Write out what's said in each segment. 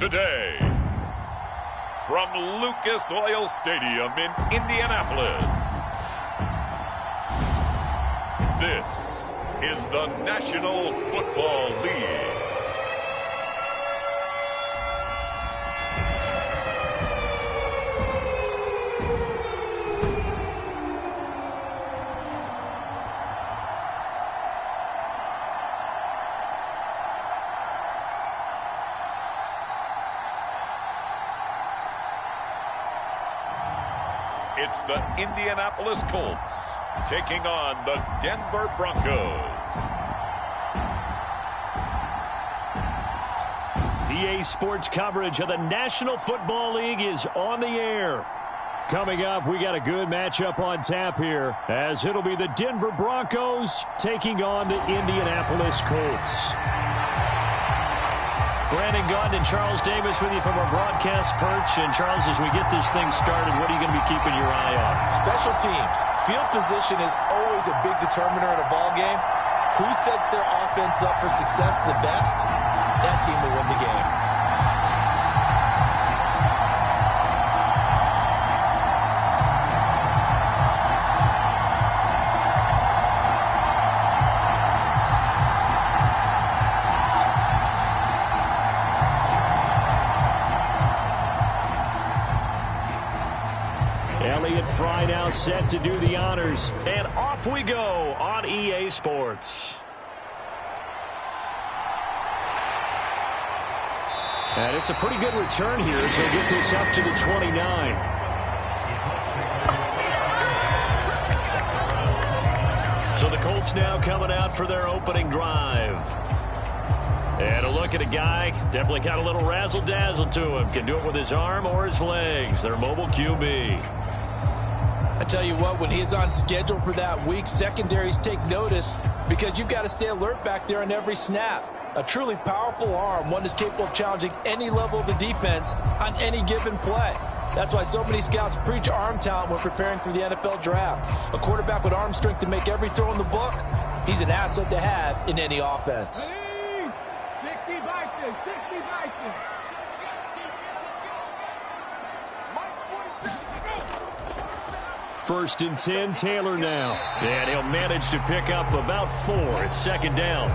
today, from Lucas Oil Stadium in Indianapolis, this is the National Football League. It's the Indianapolis Colts taking on the Denver Broncos. EA Sports coverage of the National Football League is on the air. Coming up, we got a good matchup on tap here, as it'll be the Denver Broncos taking on the Indianapolis Colts. Brandon Gaunt and Charles Davis with you from our broadcast perch. And, Charles, as we get this thing started, what are you going to be keeping your eye on? Special teams. Field position is always a big determiner in a ball game. Who sets their offense up for success the best, that team will win the game. Fry now set to do the honors, and off we go on EA Sports. And it's a pretty good return here as they get this up to the 29. So the Colts now coming out for their opening drive. And a look at a guy, definitely got a little razzle-dazzle to him. Can do it with his arm or his legs. Their mobile QB. I tell you what, when he's on schedule for that week, secondaries take notice because you've got to stay alert back there on every snap. A truly powerful arm, one that's capable of challenging any level of the defense on any given play. That's why so many scouts preach arm talent when preparing for the NFL draft. A quarterback with arm strength to make every throw in the book, he's an asset to have in any offense. 60 Vikings, 60 Vikings. First and 10, Taylor now. And he'll manage to pick up about 4. It's second down.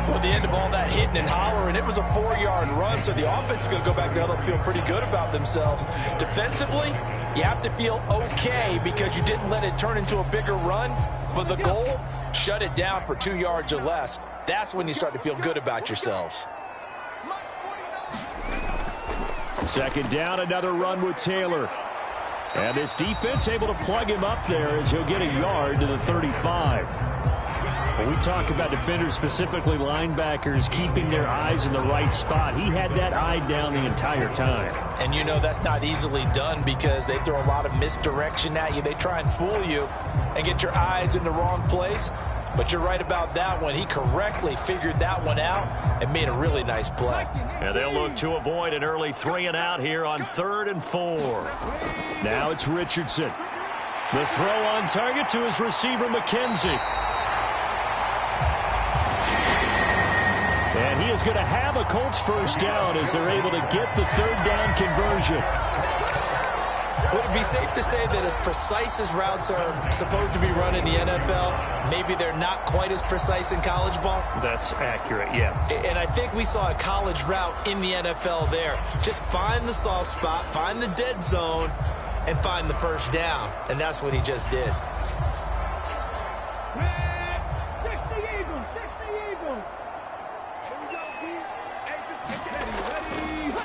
Well, at the end of all that hitting and hollering, it was a 4-yard run, so the offense is going to go back down and feel pretty good about themselves. Defensively, you have to feel okay because you didn't let it turn into a bigger run, but the goal, shut it down for 2 yards or less. That's when you start to feel good about yourselves. Second down, another run with Taylor. And this defense able to plug him up there as he'll get a yard to the 35. When we talk about defenders, specifically linebackers, keeping their eyes in the right spot, he had that eye down the entire time. And you know that's not easily done because they throw a lot of misdirection at you. They try and fool you and get your eyes in the wrong place. But you're right about that one. He correctly figured that one out and made a really nice play. And they'll look to avoid an early 3-and-out here on 3rd and 4. Now it's Richardson. The throw on target to his receiver, McKenzie. And he is going to have a Colts first down as they're able to get the 3rd down conversion. Would it be safe to say that as precise as routes are supposed to be run in the NFL, maybe they're not quite as precise in college ball? That's accurate, yeah. And I think we saw a college route in the NFL there. Just find the soft spot, find the dead zone, and find the first down. And that's what he just did.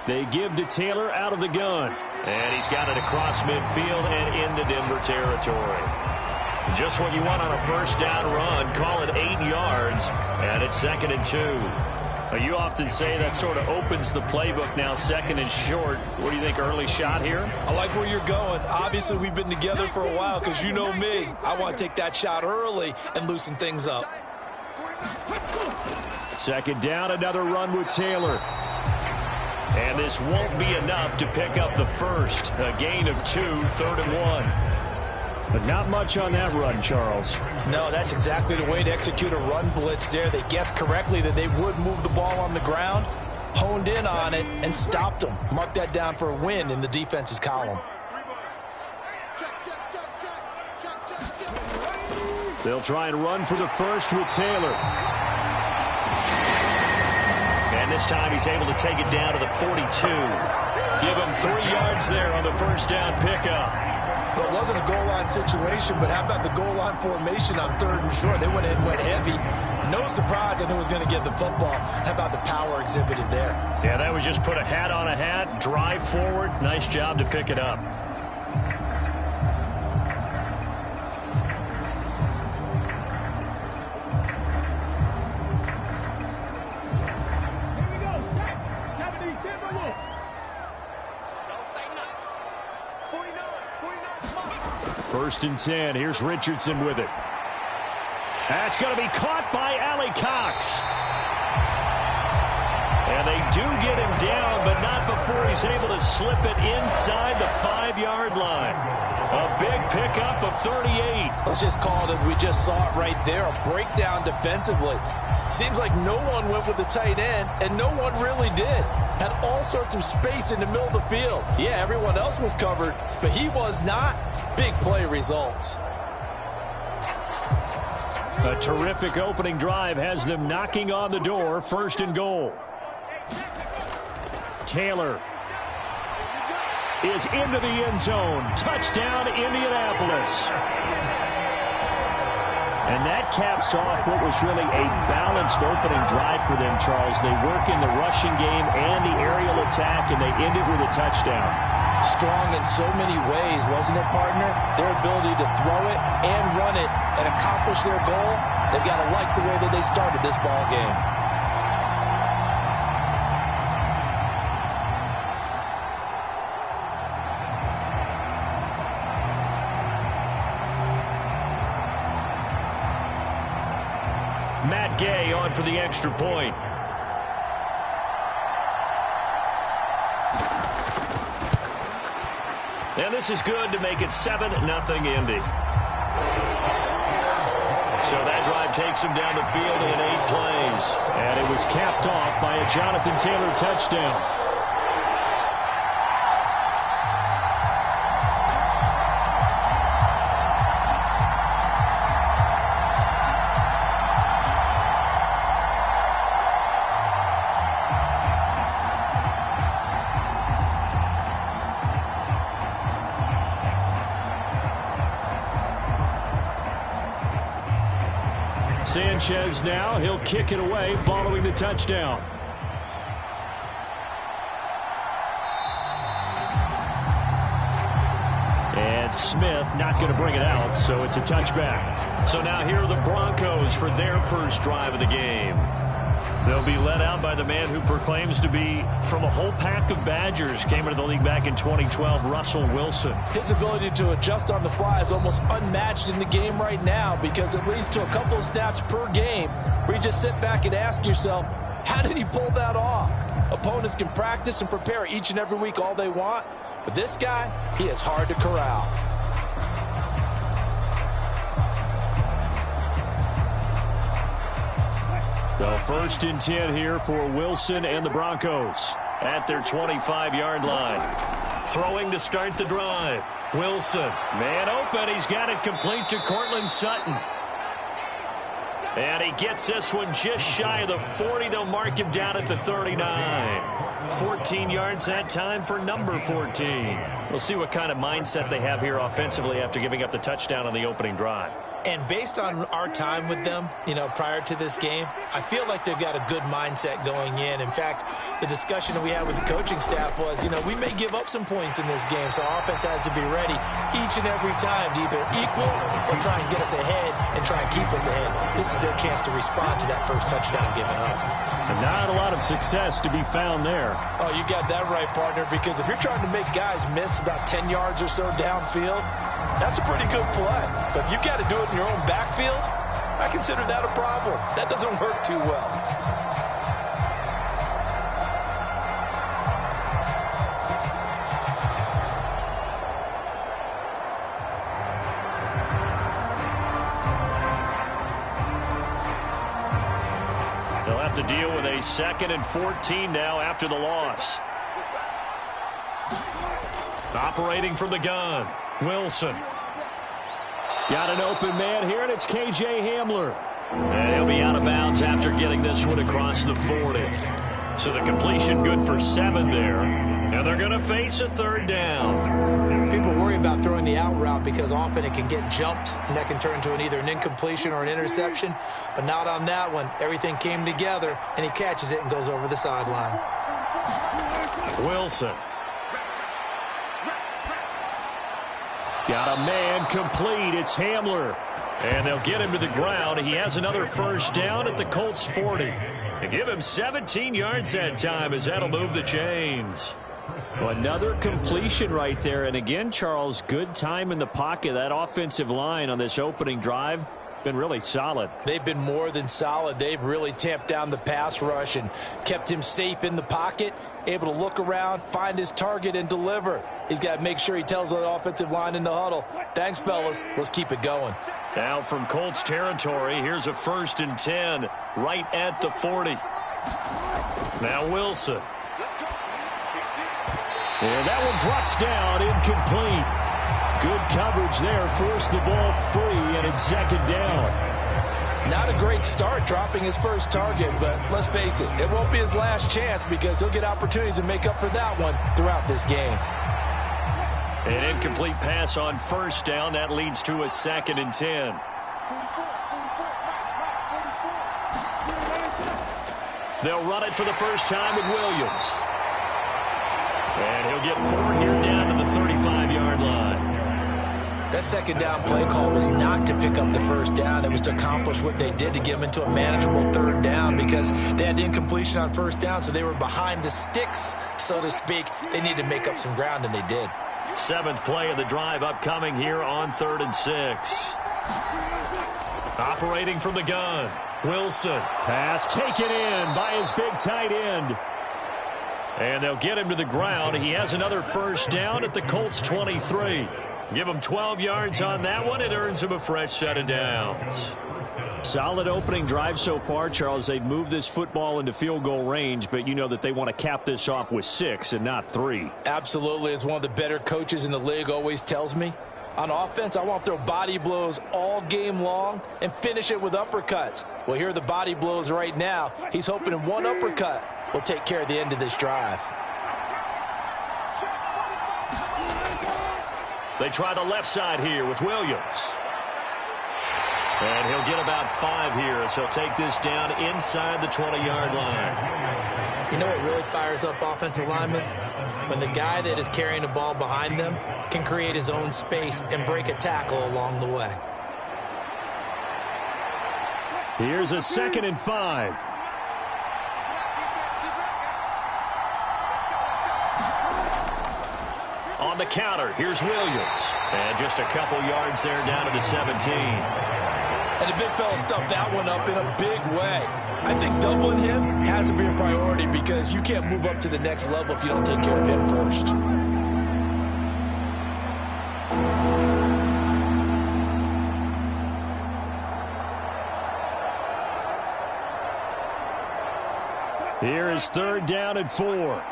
They give to Taylor out of the gun. And he's got it across midfield and into Denver territory. Just what you want on a first down run. Call it 8 yards. And it's 2nd and 2. Now, you often say that sort of opens the playbook now, 2nd and short. What do you think, early shot here? I like where you're going. Obviously, we've been together for a while because you know me. I want to take that shot early and loosen things up. 2nd down, another run with Taylor. And this won't be enough to pick up the first. A gain of 2, 3rd and 1. But not much on that run, Charles. No, that's exactly the way to execute a run blitz there. They guessed correctly that they would move the ball on the ground. honed in on it and stopped them. Mark that down for a win in the defense's column. They'll try and run for the first with Taylor. And this time he's able to take it down to the 42. Give him 3 yards there on the first down pickup. Well, it wasn't a goal line situation, but how about the goal line formation on 3rd and short? They went in and went heavy. No surprise I knew it was going to get the football. How about the power exhibited there? Yeah, that was just put a hat on a hat, drive forward. Nice job to pick it up. First and 10. Here's Richardson with it. That's going to be caught by Allie Cox. And they do get him down, but not before he's able to slip it inside the 5-yard line. A big pickup of 38. Let's just call it as we just saw it right there. A breakdown defensively. Seems like no one went with the tight end, and no one really did. Had all sorts of space in the middle of the field. Yeah, everyone else was covered, but he was not. Big play results. A terrific opening drive has them knocking on the door. 1st and goal. Taylor is into the end zone. Touchdown, Indianapolis. And that caps off what was really a balanced opening drive for them, Charles. They work in the rushing game and the aerial attack, and they end it with a touchdown. Strong in so many ways, wasn't it, partner? Their ability to throw it and run it and accomplish their goal, they've got to like the way that they started this ball game. Matt Gay on for the extra point. And this is good to make it 7-0 Indy. So that drive takes him down the field in 8 plays. And it was capped off by a Jonathan Taylor touchdown. Sanchez now, he'll kick it away following the touchdown. And Smith not going to bring it out, so it's a touchback. So now here are the Broncos for their first drive of the game. They'll be led out by the man who proclaims to be from a whole pack of Badgers. Came into the league back in 2012, Russell Wilson. His ability to adjust on the fly is almost unmatched in the game right now because it leads to a couple of snaps per game where you just sit back and ask yourself, how did he pull that off? Opponents can practice and prepare each and every week all they want, but this guy, he is hard to corral. So 1st and 10 here for Wilson and the Broncos at their 25-yard line. Throwing to start the drive. Wilson, man open. He's got it complete to Cortland Sutton. And he gets this one just shy of the 40. They'll mark him down at the 39. 14 yards that time for number 14. We'll see what kind of mindset they have here offensively after giving up the touchdown on the opening drive. And based on our time with them, prior to this game, I feel like they've got a good mindset going in. In fact, the discussion that we had with the coaching staff was, we may give up some points in this game, so our offense has to be ready each and every time to either equal or try and get us ahead and try and keep us ahead. This is their chance to respond to that first touchdown given up. And not a lot of success to be found there. Oh, you got that right, partner, because if you're trying to make guys miss about 10 yards or so downfield, that's a pretty good play. But if you got to do it in your own backfield, I consider that a problem. That doesn't work too well. They'll have to deal with a 2nd and 14 now after the loss. Operating from the gun, Wilson. Got an open man here, and it's K.J. Hamler. And he'll be out of bounds after getting this one across the 40. So the completion good for 7 there. And they're going to face a 3rd down. People worry about throwing the out route because often it can get jumped, and that can turn into either an incompletion or an interception. But not on that one. Everything came together, and he catches it and goes over the sideline. Wilson. Got a man complete. It's Hamler. And they'll get him to the ground. He has another 1st down at the Colts 40. And give him 17 yards that time as that'll move the chains. Well, another completion right there. And again, Charles, good time in the pocket. That offensive line on this opening drive been really solid. They've been more than solid. They've really tamped down the pass rush and kept him safe in the pocket, able to look around, find his target, and deliver. He's got to make sure he tells the offensive line in the huddle, thanks, fellas. Let's keep it going. Now from Colts territory, here's a 1st and 10 right at the 40. Now Wilson. And that one drops down, incomplete. Good coverage there, forced the ball free, and it's 2nd down. Not a great start dropping his first target, but let's face it, it won't be his last chance because he'll get opportunities to make up for that one throughout this game. An incomplete pass on 1st down. That leads to a 2nd and 10. They'll run it for the first time with Williams. And he'll get 4 here down to the 35-yard line. That 2nd down play call was not to pick up the 1st down. It was to accomplish what they did to get them into a manageable 3rd down because they had incompletion on 1st down, so they were behind the sticks, so to speak. They needed to make up some ground, and they did. 7th play of the drive upcoming here on 3rd and 6. Operating from the gun, Wilson. Pass taken in by his big tight end. And they'll get him to the ground. He has another 1st down at the Colts 23. Give him 12 yards on that one. It earns him a fresh set of downs. Solid opening drive so far, Charles. They've moved this football into field goal range, but you know that they want to cap this off with 6 and not 3. Absolutely. As one of the better coaches in the league always tells me, on offense, I want to throw body blows all game long and finish it with uppercuts. Well, here are the body blows right now. He's hoping in one uppercut will take care of the end of this drive. They try the left side here with Williams. And he'll get about 5 here as he'll take this down inside the 20-yard line. You know what really fires up offensive linemen? When the guy that is carrying the ball behind them can create his own space and break a tackle along the way. Here's a 2nd and 5. On the counter, here's Williams. And just a couple yards there down to the 17. And the big fella stuffed that one up in a big way. I think doubling him has to be a priority because you can't move up to the next level if you don't take care of him first. Here is 3rd down and 4.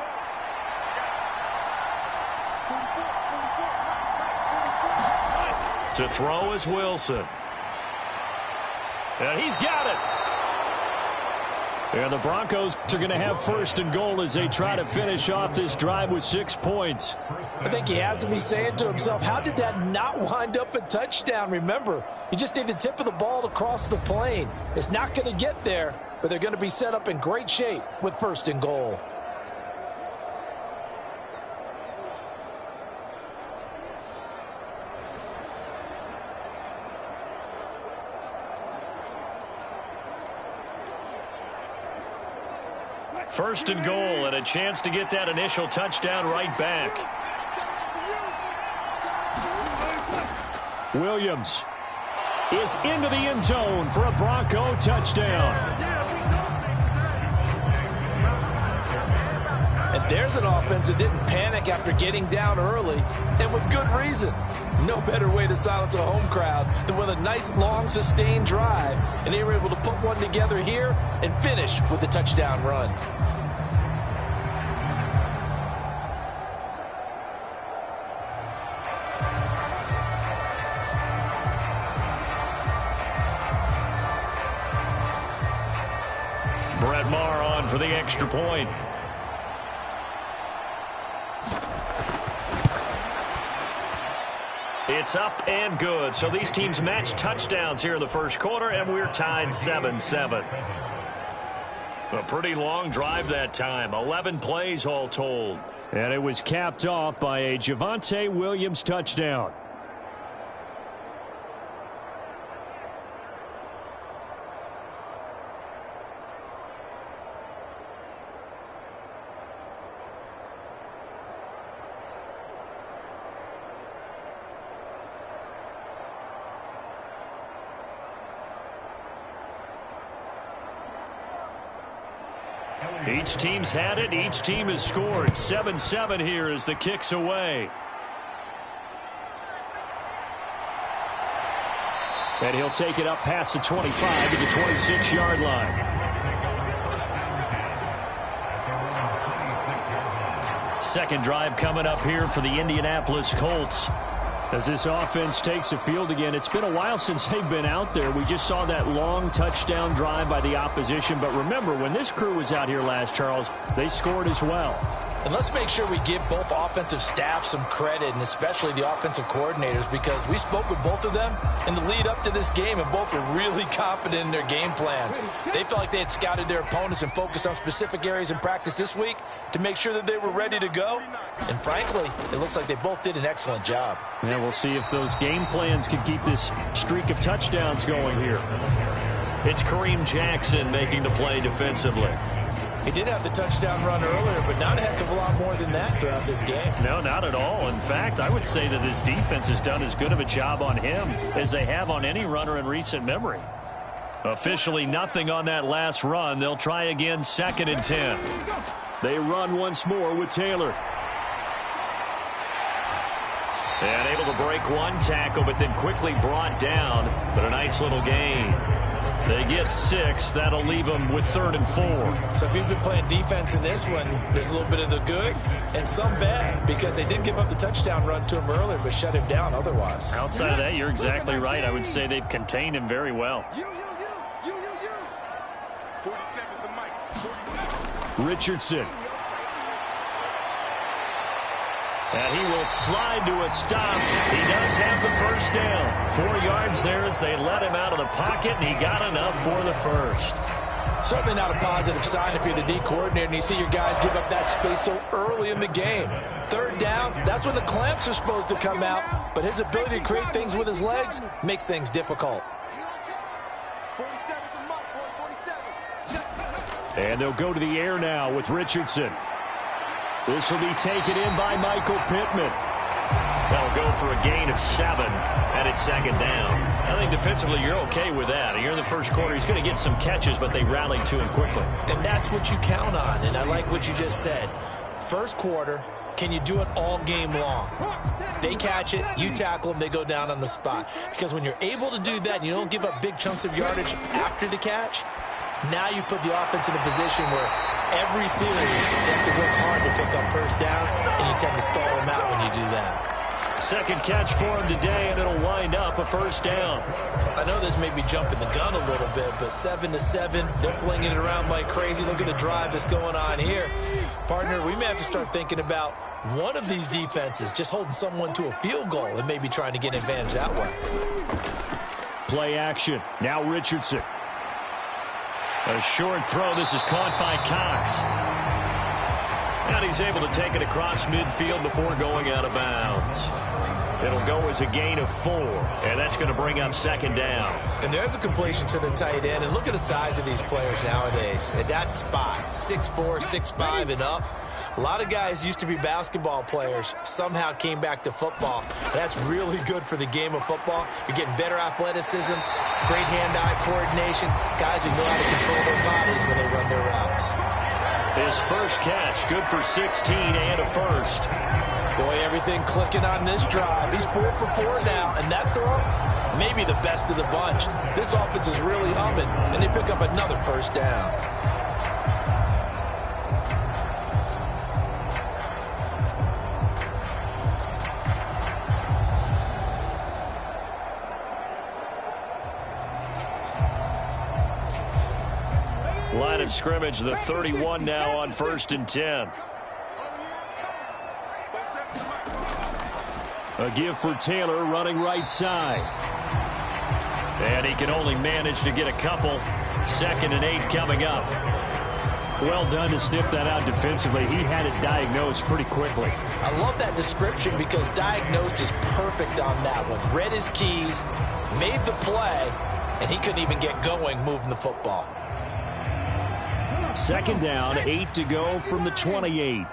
To throw is Wilson. And he's got it. And the Broncos are going to have 1st and goal as they try to finish off this drive with 6 points. I think he has to be saying to himself, how did that not wind up a touchdown? Remember, you just need the tip of the ball to cross the plane. It's not going to get there, but they're going to be set up in great shape with 1st and goal. First and goal and a chance to get that initial touchdown right back. Williams is into the end zone for a Bronco touchdown. And there's an offense that didn't panic after getting down early, and with good reason. No better way to silence a home crowd than with a nice, long, sustained drive. And they were able to put one together here and finish with a touchdown run. Brett Maher on for the extra point. It's up and good. So these teams match touchdowns here in the first quarter, and we're tied 7-7. A pretty long drive that time. 11 plays all told. And it was capped off by a Javonte Williams touchdown. Each team's had it. Each team has scored. 7-7 here as the kick's away. And he'll take it up past the 25 to the 26-yard line. Second drive coming up here for the Indianapolis Colts. As this offense takes the field again, it's been a while since they've been out there. We just saw that long touchdown drive by the opposition. But remember, when this crew was out here last, Charles, they scored as well. And let's make sure we give both offensive staff some credit, and especially the offensive coordinators, because we spoke with both of them in the lead up to this game, and both were really confident in their game plans. They felt like they had scouted their opponents and focused on specific areas in practice this week to make sure that they were ready to go. And frankly, it looks like they both did an excellent job. Yeah, we'll see if those game plans can keep this streak of touchdowns going here. It's Kareem Jackson making the play defensively. He did have the touchdown run earlier, but not a heck of a lot more than that throughout this game. No, not at all. In fact, I would say that this defense has done as good of a job on him as they have on any runner in recent memory. Officially nothing on that last run. They'll try again, 2nd and 10. They run once more with Taylor. And able to break one tackle, but then quickly brought down. But a nice little gain. They get 6. That'll leave them with 3rd and 4. So if you've been playing defense in this one, there's a little bit of the good and some bad, because they did give up the touchdown run to him earlier, but shut him down otherwise. Outside of that, you're exactly right. I would say they've contained him very well. 47's the mic. Richardson. And he will slide to a stop. He does have the first down. 4 yards there as they let him out of the pocket, and he got enough for the first. Certainly not a positive sign if you're the D coordinator and you see your guys give up that space so early in the game. 3rd down, that's when the clamps are supposed to come out, but his ability to create things with his legs makes things difficult. And they'll go to the air now with Richardson. This will be taken in by Michael Pittman. They'll go for a gain of 7, and it's 2nd down. I think defensively you're okay with that. You're in the first quarter. He's going to get some catches, but they rallied to him quickly. And that's what you count on, and I like what you just said. First quarter, can you do it all game long? They catch it, you tackle them, they go down on the spot. Because when you're able to do that and you don't give up big chunks of yardage after the catch, now you put the offense in a position where every series you have to work hard to pick up first downs, and you tend to stall them out when you do that. Second catch for him today, and it'll wind up a first down. I know this may be jumping the gun a little bit, but 7-7, they're flinging it around like crazy. Look at the drive that's going on here. Partner, we may have to start thinking about one of these defenses just holding someone to a field goal and maybe trying to get an advantage that way. Play action. Now Richardson. A short throw. This is caught by Cox. And he's able to take it across midfield before going out of bounds. It'll go as a gain of 4, and that's going to bring up 2nd down. And there's a completion to the tight end, and look at the size of these players nowadays. At that spot, 6'4", 6'5", and up. A lot of guys used to be basketball players, somehow came back to football. That's really good for the game of football. You're getting better athleticism, great hand-eye coordination, guys who know how to control their bodies when they run their routes. His first catch, good for 16 and a first. Boy, everything clicking on this drive. He's 4 for 4 now, and that throw, maybe the best of the bunch. This offense is really humming, and they pick up another first down. Line of scrimmage, the 31 now on 1st and 10. A give for Taylor running right side. And he can only manage to get a couple. 2nd and 8 coming up. Well done to sniff that out defensively. He had it diagnosed pretty quickly. I love that description because diagnosed is perfect on that one. Read his keys, made the play, and he couldn't even get going moving the football. 2nd down, 8 to go from the 28.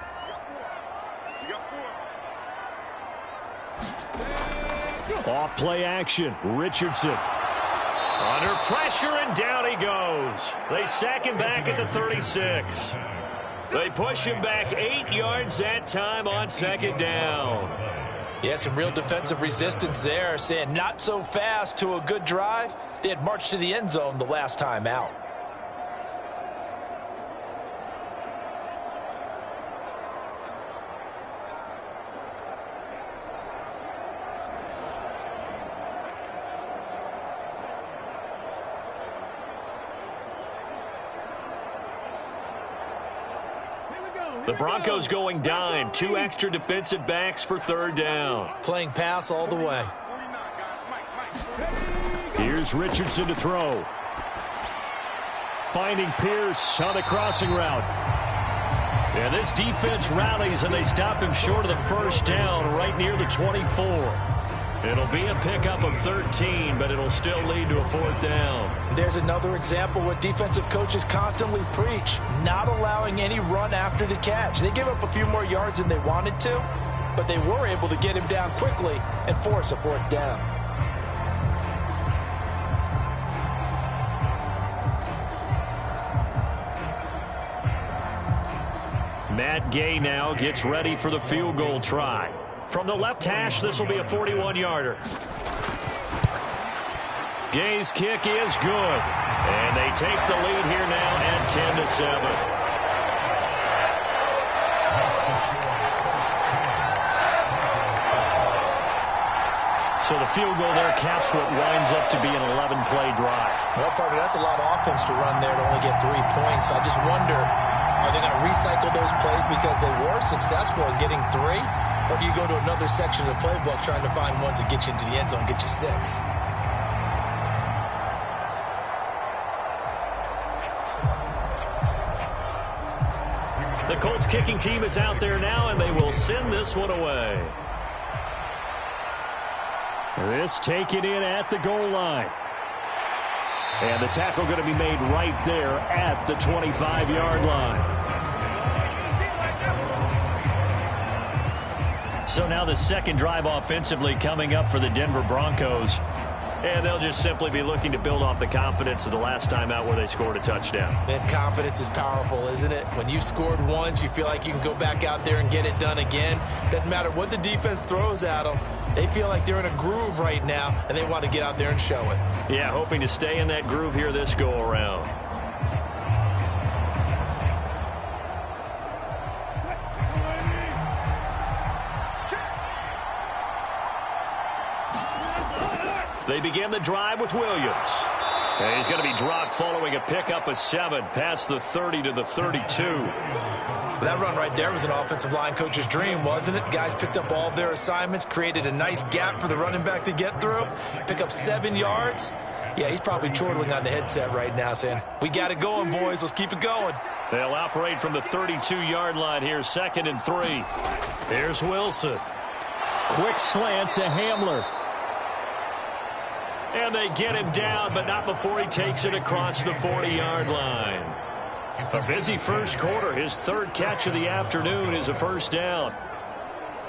Off play action. Richardson. Under pressure, and down he goes. They sack him back at the 36. They push him back 8 yards that time on 2nd down. Yeah, some real defensive resistance there, saying not so fast to a good drive. They had marched to the end zone the last time out. The Broncos going dime. 2 extra defensive backs for 3rd down. Playing pass all the way. Here's Richardson to throw. Finding Pierce on the crossing route. Yeah, this defense rallies, and they stop him short of the 1st down right near the 24. It'll be a pickup of 13, but it'll still lead to a 4th down. There's another example what defensive coaches constantly preach, not allowing any run after the catch. They gave up a few more yards than they wanted to, but they were able to get him down quickly and force a 4th down. Matt Gay now gets ready for the field goal try. From the left hash, this will be a 41-yarder. Gay's kick is good. And they take the lead here now at 10-7. So the field goal there caps what winds up to be an 11-play drive. Well, partner, that's a lot of offense to run there to only get 3 points. I just wonder, are they going to recycle those plays because they were successful in getting 3? Or do you go to another section of the playbook trying to find ones that get you into the end zone and get you 6? The Colts kicking team is out there now, and they will send this one away. This taken in at the goal line. And the tackle going to be made right there at the 25-yard line. So now the 2nd drive offensively coming up for the Denver Broncos. And they'll just simply be looking to build off the confidence of the last time out where they scored a touchdown. And confidence is powerful, isn't it? When you've scored once, you feel like you can go back out there and get it done again. Doesn't matter what the defense throws at them. They feel like they're in a groove right now, and they want to get out there and show it. Yeah, hoping to stay in that groove here this go-around. They begin the drive with Williams. And he's going to be dropped following a pickup of 7 past the 30 to the 32. That run right there was an offensive line coach's dream, wasn't it? Guys picked up all of their assignments, created a nice gap for the running back to get through, pick up 7 yards. Yeah, he's probably chortling on the headset right now saying, we got it going, boys. Let's keep it going. They'll operate from the 32-yard line here, 2nd and 3. Here's Wilson. Quick slant to Hamler. And they get him down, but not before he takes it across the 40-yard line. A busy first quarter. His 3rd catch of the afternoon is a 1st down.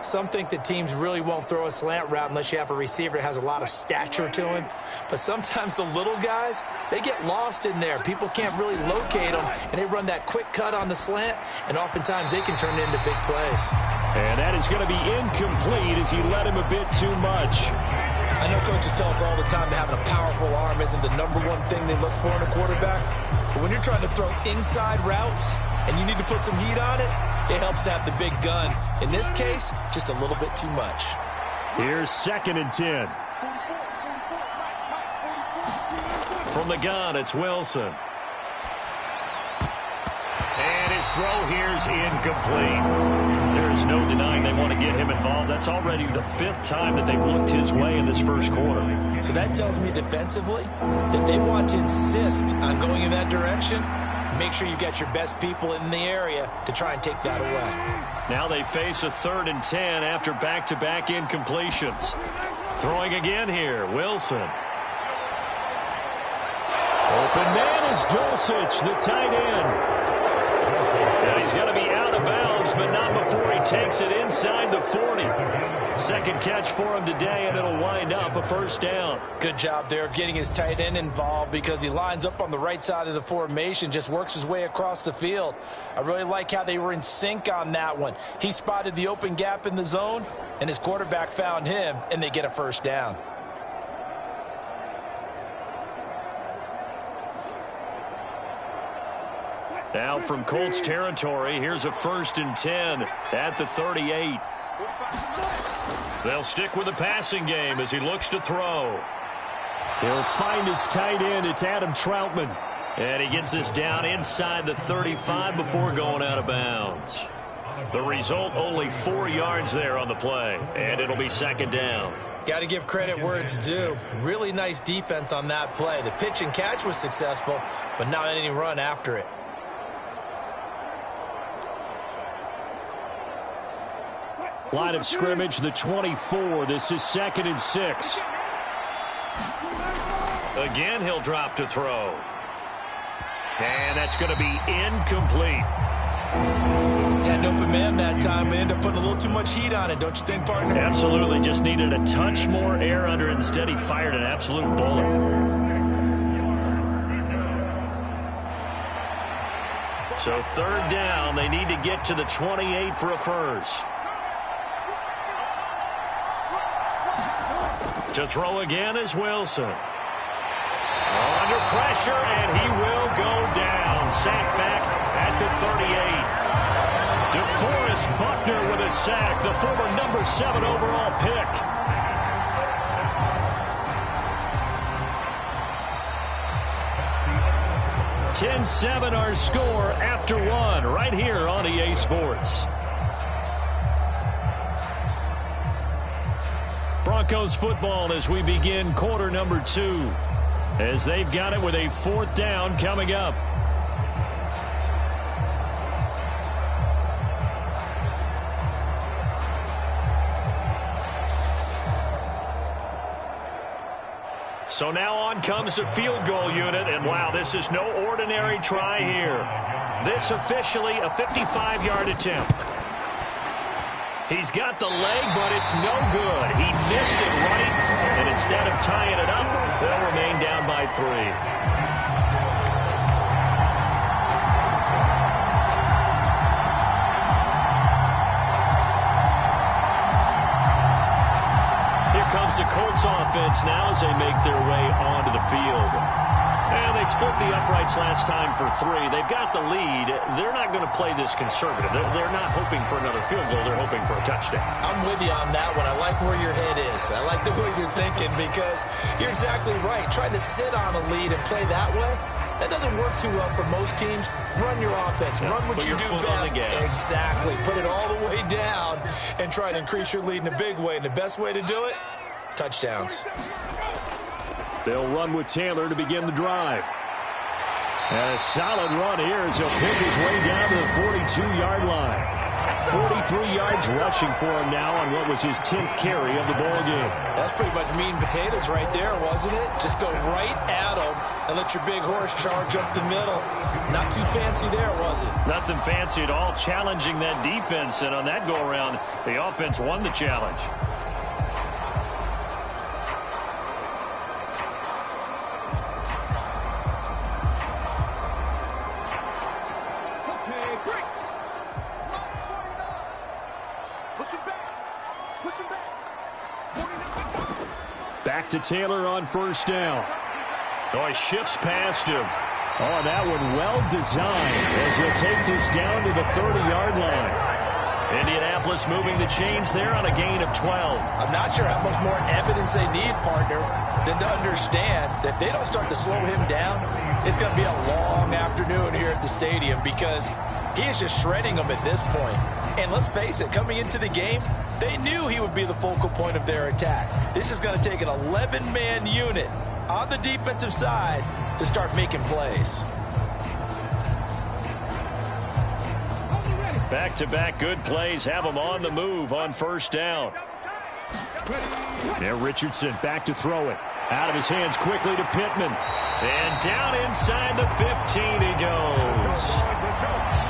Some think that teams really won't throw a slant route unless you have a receiver that has a lot of stature to him. But sometimes the little guys, they get lost in there. People can't really locate them, and they run that quick cut on the slant, and oftentimes they can turn it into big plays. And that is going to be incomplete as he led him a bit too much. I know coaches tell us all the time that having a powerful arm isn't the #1 thing they look for in a quarterback. But when you're trying to throw inside routes and you need to put some heat on it, it helps have the big gun. In this case, just a little bit too much. Here's 2nd and 10. From the gun, it's Wilson. And his throw here's incomplete. There's no denying they want to get him involved. That's already the 5th time that they've looked his way in this first quarter. So that tells me defensively that they want to insist on going in that direction. Make sure you get your best people in the area to try and take that away. Now they face a 3rd and 10 after back-to-back incompletions. Throwing again here, Wilson. Open man is Dulcich, the tight end. And he's going to be out of bounds, but not before he takes it inside the 40. Second catch for him today, and it'll wind up a first down. Good job there of getting his tight end involved because he lines up on the right side of the formation, just works his way across the field. I really like how they were in sync on that one. He spotted the open gap in the zone, and his quarterback found him, and they get a first down. Now from Colts territory, here's a 1st and 10 at the 38. They'll stick with the passing game as he looks to throw. He'll find his tight end. It's Adam Troutman. And he gets this down inside the 35 before going out of bounds. The result, only 4 yards there on the play, and it'll be 2nd down. Got to give credit where it's due. Really nice defense on that play. The pitch and catch was successful, but not any run after it. Line of scrimmage, the 24. This is 2nd and 6. Again, he'll drop to throw. And that's going to be incomplete. Had an open man that time, but ended up putting a little too much heat on it, don't you think, partner? Absolutely. Just needed a touch more air under it. Instead, he fired an absolute bullet. So 3rd down. They need to get to the 28 for a first. To throw again is Wilson. Under pressure, and he will go down. Sacked back at the 38. DeForest Buckner with a sack, the former #7 overall pick. $10-7 our score after 1 right here on EA Sports. Broncos football as we begin quarter number 2, as they've got it with a 4th down coming up. So now on comes the field goal unit, and wow, this is no ordinary try here. This officially a 55-yard attempt. He's got the leg, but it's no good. He missed it right, and instead of tying it up, they'll remain down by 3. Here comes the Colts offense now as they make their way onto the field. And they split the uprights last time for 3. They've got the lead. They're not going to play this conservative. They're not hoping for another field goal. They're hoping for a touchdown. I'm with you on that one. I like where your head is. I like the way you're thinking because you're exactly right. Trying to sit on a lead and play that way, that doesn't work too well for most teams. Run your offense. Run what you do best. Exactly. Put it all the way down and try to increase your lead in a big way. And the best way to do it, touchdowns. They'll run with Taylor to begin the drive. And a solid run here as he'll pick his way down to the 42-yard line. 43 yards rushing for him now on what was his 10th carry of the ball game. That's pretty much meat and potatoes right there, wasn't it? Just go right at him and let your big horse charge up the middle. Not too fancy there, was it? Nothing fancy at all, challenging that defense. And on that go-around, the offense won the challenge. Back to Taylor on first down. Oh, he shifts past him. Oh, that one well designed as he'll take this down to the 30-yard line. Indianapolis moving the chains there on a gain of 12. I'm not sure how much more evidence they need, partner, than to understand that if they don't start to slow him down, it's going to be a long afternoon here at the stadium because he is just shredding them at this point. And let's face it, coming into the game, they knew he would be the focal point of their attack. This is going to take an 11-man unit on the defensive side to start making plays. Back-to-back good plays have them on the move on first down. There, Richardson back to throw it. Out of his hands quickly to Pittman. And down inside the 15 he goes.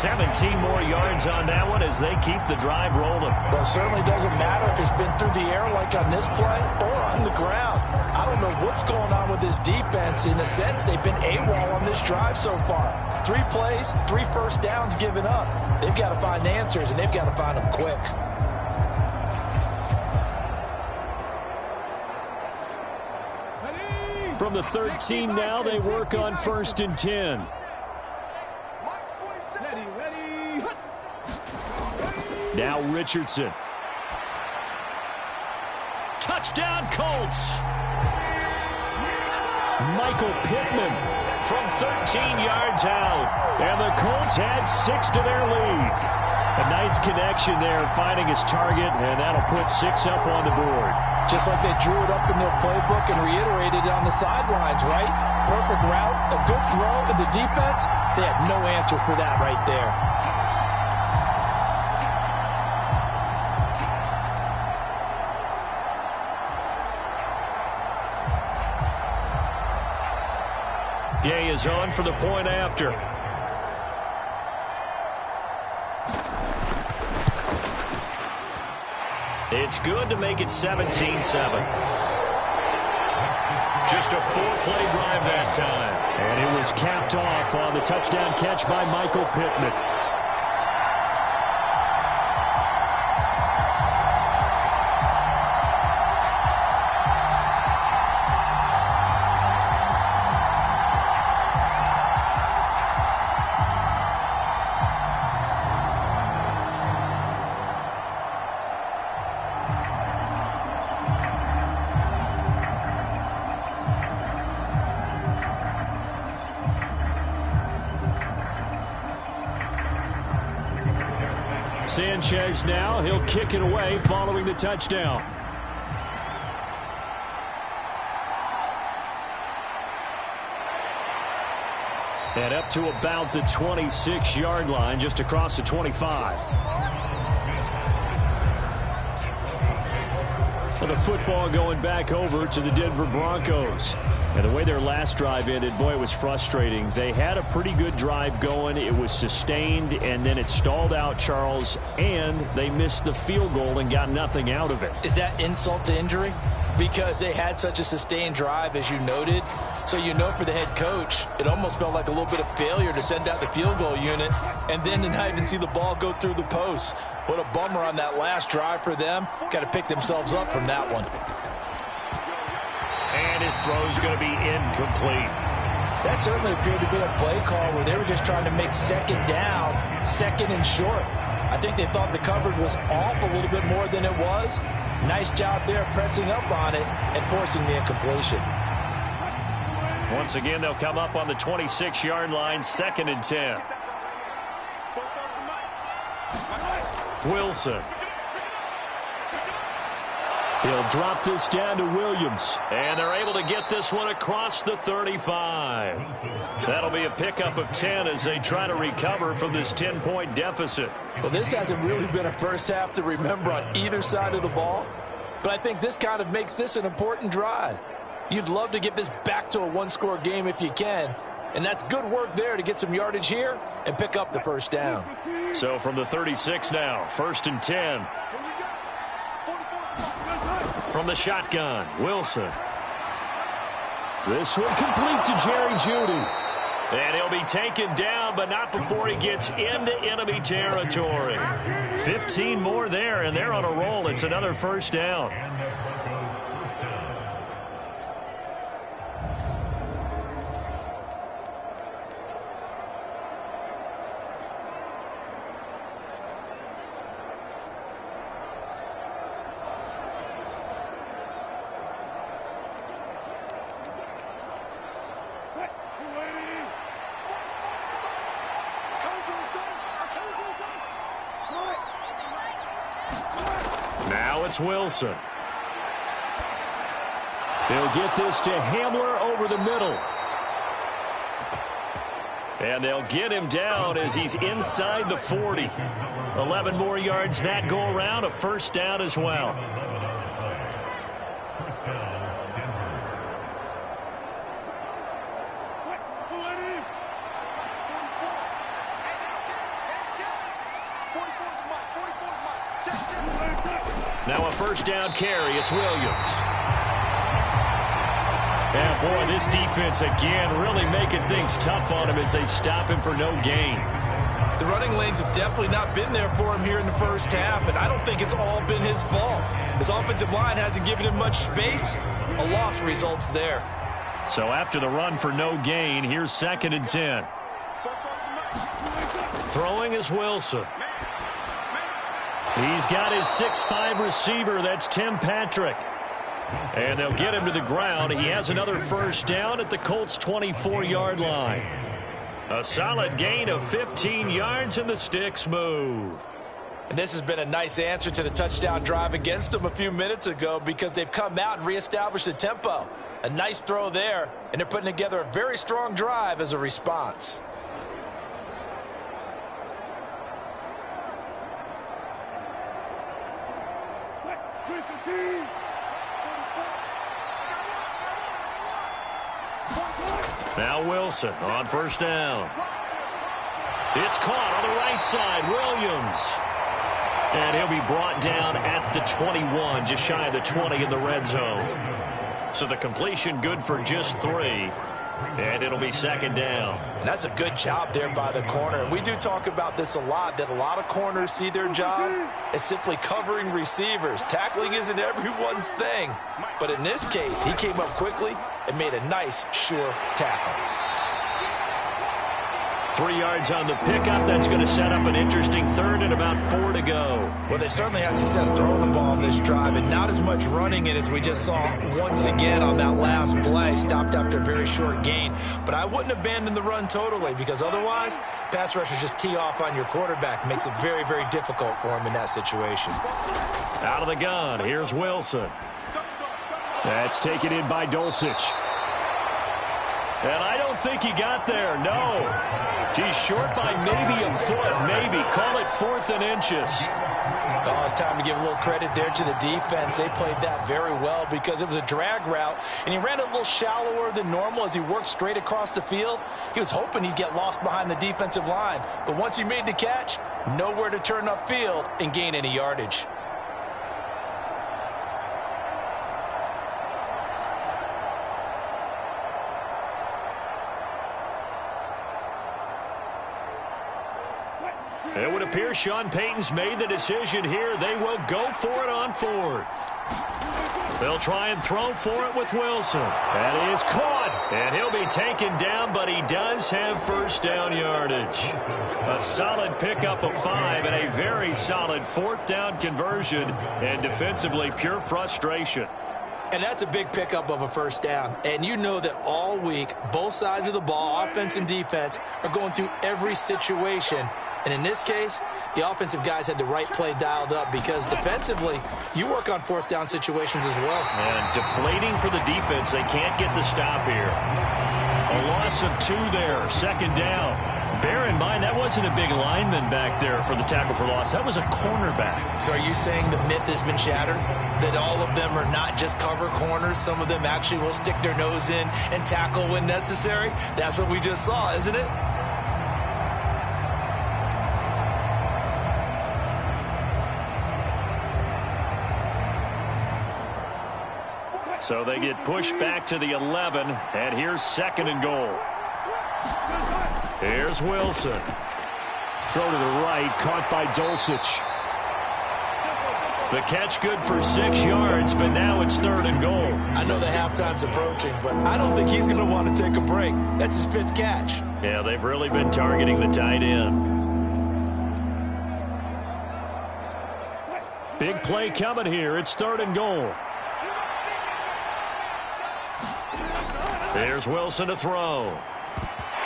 17 more yards on that one as they keep the drive rolling. Well, it certainly doesn't matter if it's been through the air like on this play or on the ground. I don't know what's going on with this defense. In a sense, they've been AWOL on this drive so far. 3 plays, 3 first downs given up. They've got to find answers, and they've got to find them quick. From the 13 now, they work on first and 10. Now Richardson. Touchdown, Colts. Michael Pittman from 13 yards out. And the Colts add 6 to their lead. A nice connection there, finding his target, and that'll put 6 up on the board. Just like they drew it up in their playbook and reiterated it on the sidelines, right? Perfect route, a good throw, and the defense, they had no answer for that right there. Gay is on for the point after. It's good to make it 17-7. Just a 4-play drive that time. And it was capped off on the touchdown catch by Michael Pittman. Sanchez now, he'll kick it away following the touchdown. And up to about the 26-yard line, just across the 25. Well, the football going back over to the Denver Broncos. And the way their last drive ended, boy, it was frustrating. They had a pretty good drive going. It was sustained, and then it stalled out, Charles, and they missed the field goal and got nothing out of it. Is that insult to injury? Because they had such a sustained drive, as you noted. So you know for the head coach, it almost felt like a little bit of failure to send out the field goal unit and then to not even see the ball go through the post. What a bummer on that last drive for them. Got to pick themselves up from that one. And his throw is going to be incomplete. That certainly appeared to be a play call where they were just trying to make second down, second and short. I think they thought the coverage was off a little bit more than it was. Nice job there pressing up on it and forcing the incompletion. Once again, they'll come up on the 26-yard line, 2nd and 10. Wilson. He'll drop this down to Williams. And they're able to get this one across the 35. That'll be a pickup of 10 as they try to recover from this 10-point deficit. Well, this hasn't really been a first half to remember on either side of the ball, but I think this kind of makes this an important drive. You'd love to get this back to a one-score game if you can, and that's good work there to get some yardage here and pick up the first down. So from the 36 now, 1st and 10. From the shotgun, Wilson. This one complete to Jerry Jeudy. And he'll be taken down, but not before he gets into enemy territory. 15 more there, and they're on a roll. It's another first down. Now it's Wilson. They'll get this to Hamler over the middle. And they'll get him down as he's inside the 40. 11 more yards that go around, a first down as well. Now a first down carry. It's Williams. And boy, this defense again really making things tough on him as they stop him for no gain. The running lanes have definitely not been there for him here in the first half, and I don't think it's all been his fault. His offensive line hasn't given him much space. A loss results there. So after the run for no gain, here's 2nd and 10. Throwing is Wilson. He's got his 6'5" receiver. That's Tim Patrick. And they'll get him to the ground. He has another first down at the Colts' 24-yard line. A solid gain of 15 yards, and the sticks move. And this has been a nice answer to the touchdown drive against them a few minutes ago because they've come out and reestablished the tempo. A nice throw there, and they're putting together a very strong drive as a response. Now Wilson on first down. It's caught on the right side. Williams. And he'll be brought down at the 21, just shy of the 20 in the red zone. So the completion good for just 3. And it'll be 2nd down. And that's a good job there by the corner. We do talk about this a lot, that a lot of corners see their job as simply covering receivers. Tackling isn't everyone's thing. But in this case, he came up quickly and made a nice, sure tackle. 3 yards on the pickup. That's going to set up an interesting 3rd and about 4 to go. Well, they certainly had success throwing the ball on this drive, and not as much running it as we just saw once again on that last play. Stopped after a very short gain. But I wouldn't abandon the run totally, because otherwise, pass rushers just tee off on your quarterback. Makes it very, very difficult for him in that situation. Out of the gun, here's Wilson. That's taken in by Dulcich. And I don't think he got there, no. He's short by maybe a foot, maybe. Call it 4th and inches. Oh, it's time to give a little credit there to the defense. They played that very well because it was a drag route, and he ran a little shallower than normal as he worked straight across the field. He was hoping he'd get lost behind the defensive line, but once he made the catch, nowhere to turn upfield and gain any yardage. It would appear Sean Payton's made the decision here. They will go for it on 4th. They'll try and throw for it with Wilson. That is caught. And he'll be taken down, but he does have first down yardage. A solid pickup of 5 and a very solid 4th down conversion. And defensively, pure frustration. And that's a big pickup of a first down. And you know that all week, both sides of the ball, offense and defense, are going through every situation And in this case, the offensive guys had the right play dialed up because defensively, you work on fourth down situations as well. And deflating for the defense. They can't get the stop here. A loss of 2 there, second down. Bear in mind, that wasn't a big lineman back there for the tackle for loss. That was a cornerback. So are you saying the myth has been shattered? That all of them are not just cover corners? Some of them actually will stick their nose in and tackle when necessary? That's what we just saw, isn't it? So they get pushed back to the 11, and here's second and goal. Here's Wilson. Throw to the right, caught by Dulcich. The catch good for 6 yards, but now it's third and goal. I know the halftime's approaching, but I don't think he's going to want to take a break. That's his 5th catch. Yeah, they've really been targeting the tight end. Big play coming here. It's third and goal. Here's Wilson to throw.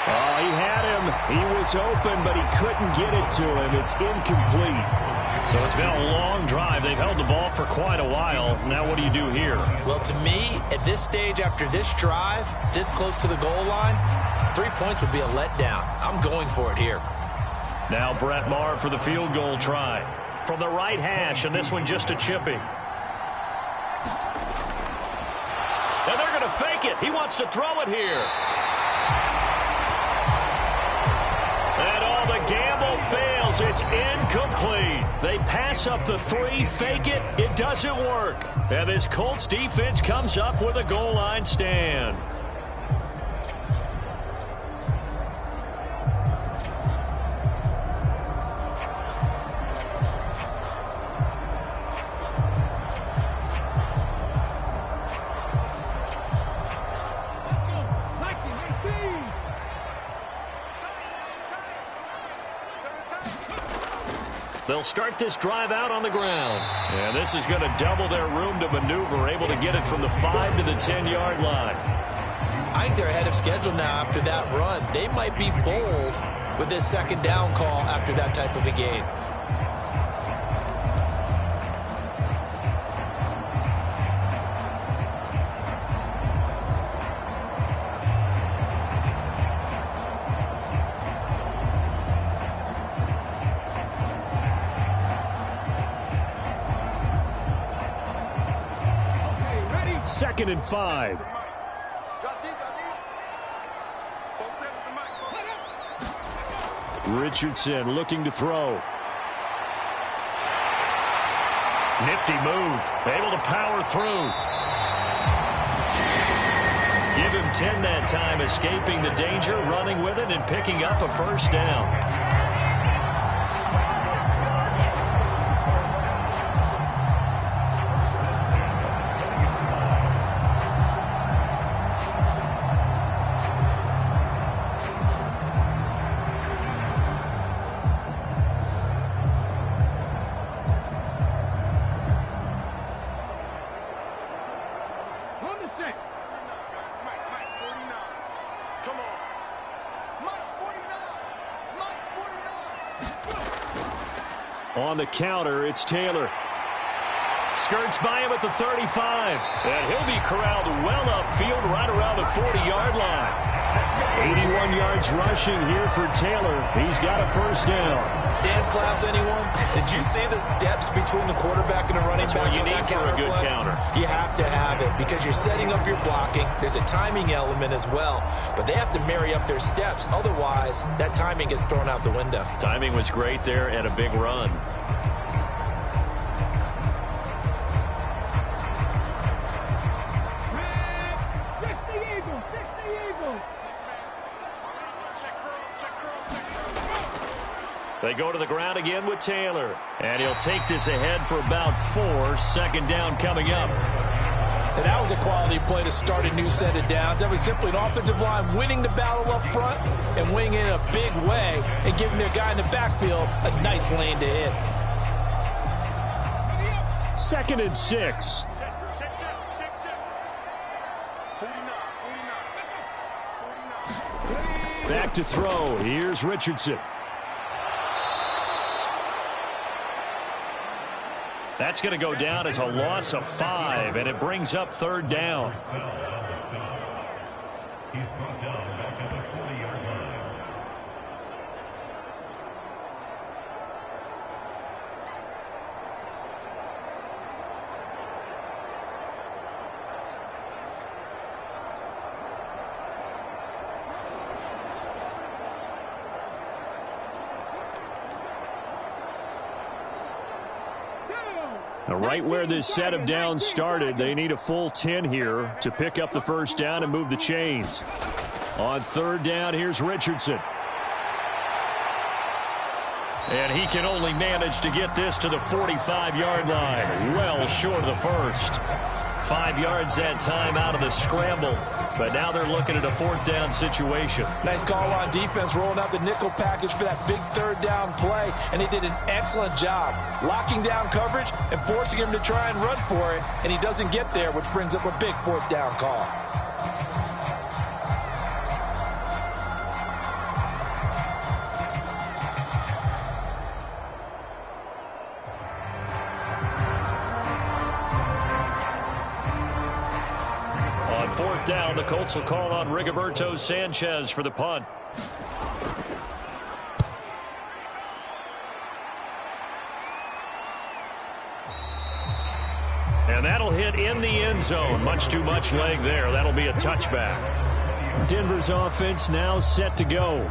Oh, he had him. He was open, but he couldn't get it to him. It's incomplete. So it's been a long drive. They've held the ball for quite a while. Now what do you do here? Well, to me, at this stage after this drive, this close to the goal line, 3 points would be a letdown. I'm going for it here. Now Brett Maher for the field goal try. From the right hash, and this one just a chipping. Now they're going to fake it. He wants to throw it here. And all the gamble fails. It's incomplete. They pass up the 3, fake it. It doesn't work. And this Colts defense comes up with a goal line stand. They'll start this drive out on the ground. And this is going to double their room to maneuver, able to get it from the 5 to the 10-yard line. I think they're ahead of schedule now after that run. They might be bold with this second down call after that type of a game. Second and 5. Richardson looking to throw. Nifty move. Able to power through. Give him 10 that time, escaping the danger, running with it, and picking up a first down. On the counter, it's Taylor. Skirts by him at the 35. And he'll be corralled well upfield right around the 40-yard line. 81 yards rushing here for Taylor. He's got a first down. Dance class, anyone? Did you see the steps between the quarterback and the running back? That's what you need for a good counter. You have to have it because you're setting up your blocking. There's a timing element as well, but they have to marry up their steps. Otherwise, that timing gets thrown out the window. Timing was great there and a big run. They go to the ground again with Taylor. And he'll take this ahead for about 4. Second down coming up. And that was a quality play to start a new set of downs. That was simply an offensive line winning the battle up front and winning it in a big way and giving their guy in the backfield a nice lane to hit. Second and 6. Back to throw. Here's Richardson. That's going to go down as a loss of 5, and it brings up 3rd down. Right where this set of downs started, they need a full 10 here to pick up the 1st down and move the chains. On 3rd down, here's Richardson. And he can only manage to get this to the 45-yard line, well short of the 1st. 5 yards that time out of the scramble, but now they're looking at a 4th down situation. Nice call on defense, rolling out the nickel package for that big 3rd down play, and he did an excellent job locking down coverage and forcing him to try and run for it, and he doesn't get there, which brings up a big 4th down call. Down, the Colts will call on Rigoberto Sanchez for the punt. And that'll hit in the end zone. Much too much leg there. That'll be a touchback. Denver's offense now set to go.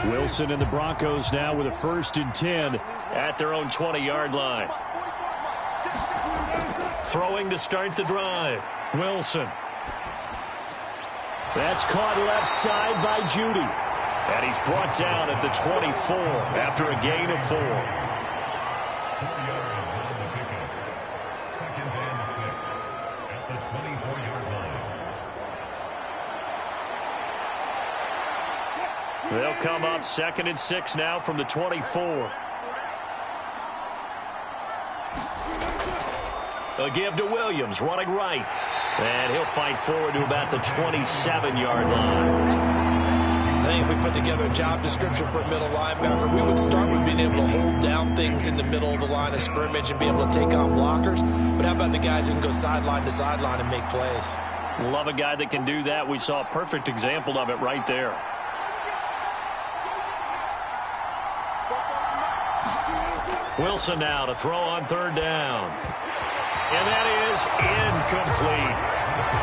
Wilson and the Broncos now with a 1st and 10 at their own 20-yard line. Throwing to start the drive. Wilson. That's caught left side by Judy. And he's brought down at the 24 after a gain of 4. They'll come up 2nd and 6 now from the 24. A give to Williams, running right. And he'll fight forward to about the 27-yard line. I think if we put together a job description for a middle linebacker, we would start with being able to hold down things in the middle of the line of scrimmage and be able to take on blockers. But how about the guys who can go sideline to sideline and make plays? Love a guy that can do that. We saw a perfect example of it right there. Wilson now to throw on 3rd down. And that is incomplete.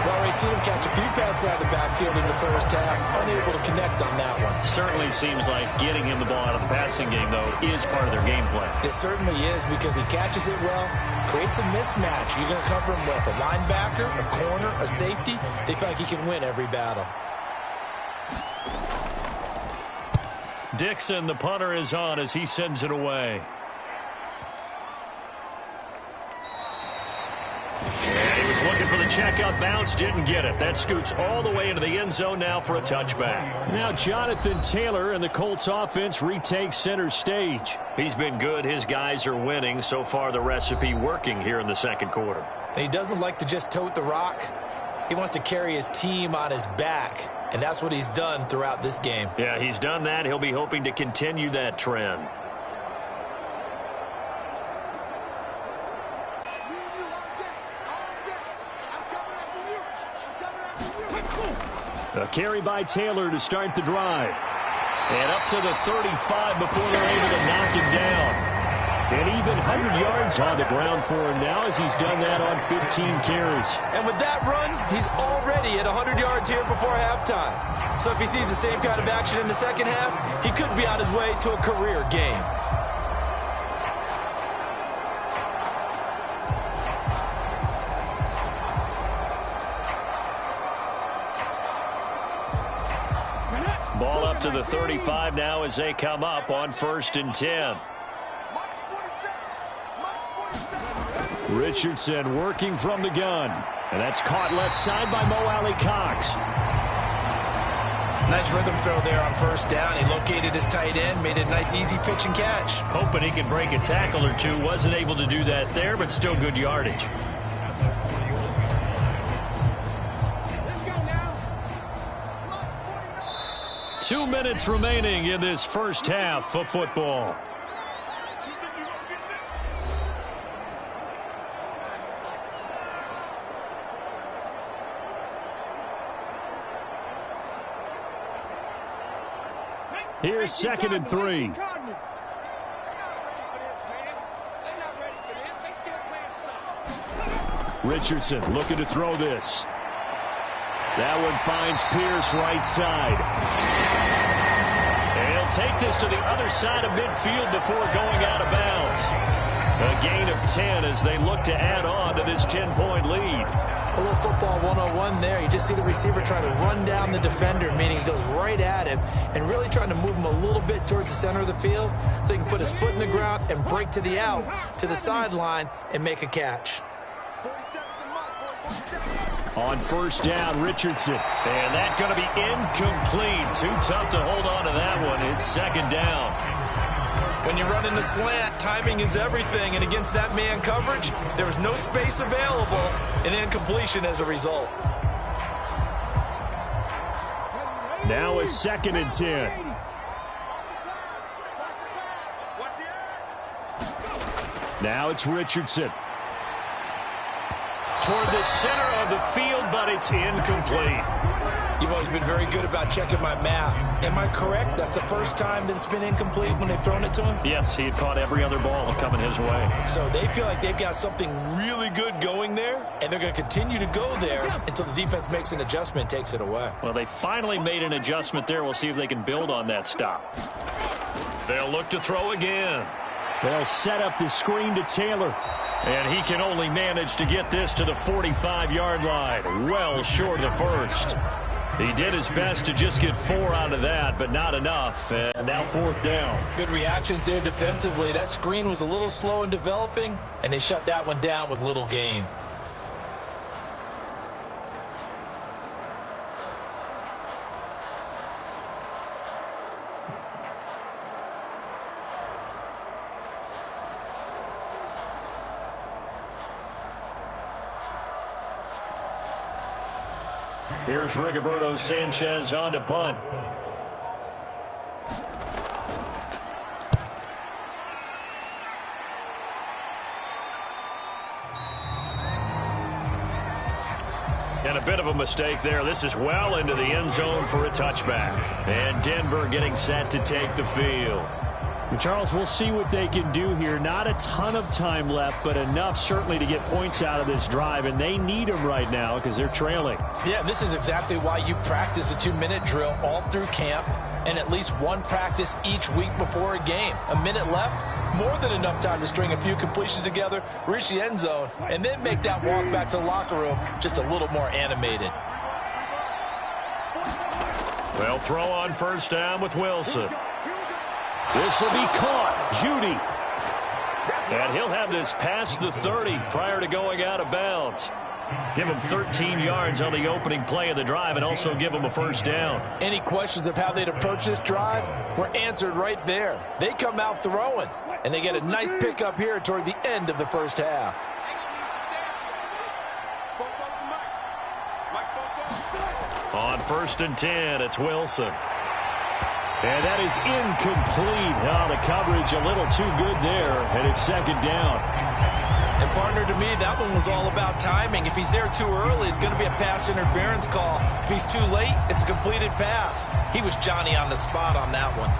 Well, we've seen him catch a few passes out of the backfield in the 1st half, unable to connect on that one. Certainly seems like getting him the ball out of the passing game, though, is part of their game plan. It certainly is, because he catches it well, creates a mismatch. You're going to cover him with a linebacker, a corner, a safety. They feel like he can win every battle. Dixon, the punter, is on as he sends it away. And he was looking for the checkout bounce, didn't get it. That scoots all the way into the end zone now for a touchback. Now Jonathan Taylor and the Colts offense retake center stage. He's been good. His guys are winning. So far, the recipe working here in the 2nd quarter. He doesn't like to just tote the rock. He wants to carry his team on his back, and that's what he's done throughout this game. Yeah, he's done that. He'll be hoping to continue that trend. A carry by Taylor to start the drive. And up to the 35 before they're able to knock him down. And even 100 yards on the ground for him now as he's done that on 15 carries. And with that run, he's already at 100 yards here before halftime. So if he sees the same kind of action in the 2nd half, he could be on his way to a career game. Ball up to the 35 now as they come up on 1st and 10. Richardson working from the gun. And that's caught left side by Mo Alley Cox. Nice rhythm throw there on first down. He located his tight end, made it a nice easy pitch and catch. Hoping he could break a tackle or two. Wasn't able to do that there, but still good yardage. Let's go now. 2 minutes remaining in this first half of football. Here's 2nd and 3. Richardson looking to throw this. That one finds Pierce right side. And he'll take this to the other side of midfield before going out of bounds. A gain of 10 as they look to add on to this 10-point lead. A little football 101 there. You just see the receiver trying to run down the defender, meaning he goes right at him and really trying to move him a little bit towards the center of the field so he can put his foot in the ground and break to the out, to the sideline, and make a catch. On first down, Richardson. And that's going to be incomplete. Too tough to hold on to that one. It's 2nd down. When you run in the slant, timing is everything, and against that man coverage, there was no space available, and incompletion as a result. Now a 2nd and 10. Now it's Richardson. Toward the center of the field, but it's incomplete. You've always been very good about checking my math. Am I correct? That's the first time that it's been incomplete when they've thrown it to him? Yes, he had caught every other ball coming his way. So they feel like they've got something really good going there, and they're going to continue to go there until the defense makes an adjustment and takes it away. Well, they finally made an adjustment there. We'll see if they can build on that stop. They'll look to throw again. They'll set up the screen to Taylor. And he can only manage to get this to the 45-yard line. Well short of the first. He did his best to just get 4 out of that, but not enough. And now 4th down. Good reactions there defensively. That screen was a little slow in developing, and they shut that one down with little gain. Here's Rigoberto Sanchez on to punt. And a bit of a mistake there. This is well into the end zone for a touchback. And Denver getting set to take the field. Charles, we'll see what they can do here. Not a ton of time left, but enough certainly to get points out of this drive, and they need them right now because they're trailing. Yeah, this is exactly why you practice a 2-minute drill all through camp and at least one practice each week before a game. A minute left, more than enough time to string a few completions together, reach the end zone, and then make that walk back to the locker room just a little more animated. They'll throw on first down with Wilson. This will be caught. Judy. And he'll have this past the 30 prior to going out of bounds. Give him 13 yards on the opening play of the drive and also give him a first down. Any questions of how they'd approach this drive were answered right there. They come out throwing, and they get a nice pickup here toward the end of the first half. On 1st and 10, it's Wilson. And that is incomplete. Oh, the coverage a little too good there, and it's 2nd down. And partner, to me, that one was all about timing. If he's there too early, it's going to be a pass interference call. If he's too late, it's a completed pass. He was Johnny on the spot on that one.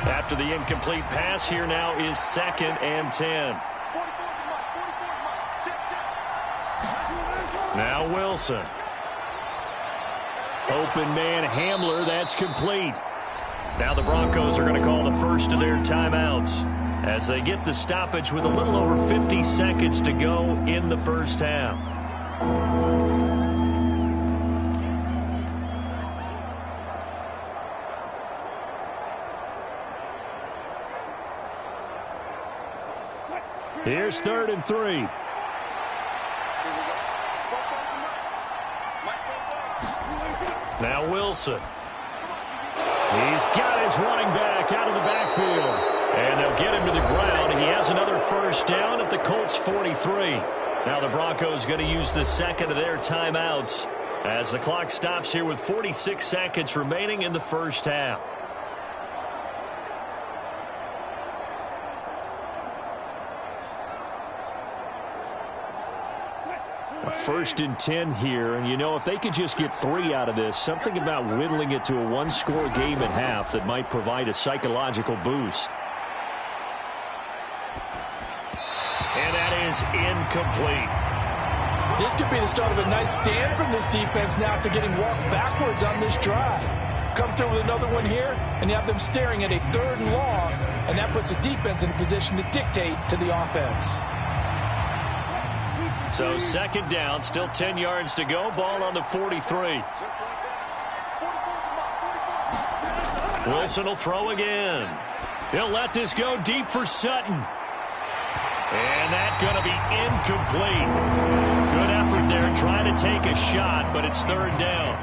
After the incomplete pass, here now is 2nd and 10. Now Wilson. Open man Hamler, that's complete. Now the Broncos are going to call the first of their timeouts as they get the stoppage with a little over 50 seconds to go in the first half. Here's 3rd and 3. Now Wilson. He's got his running back out of the backfield. And they'll get him to the ground. He has another first down at the Colts 43. Now the Broncos going to use the second of their timeouts as the clock stops here with 46 seconds remaining in the first half. A 1st and 10 here, and you know, if they could just get 3 out of this, something about whittling it to a one-score game at half that might provide a psychological boost. And that is incomplete. This could be the start of a nice stand from this defense now after getting walked backwards on this drive. Come through with another one here, and you have them staring at a 3rd and long, and that puts the defense in a position to dictate to the offense. So 2nd down, still 10 yards to go. Ball on the 43. Wilson will throw again. He'll let this go deep for Sutton. And that's going to be incomplete. Good effort there trying to take a shot, but it's 3rd down.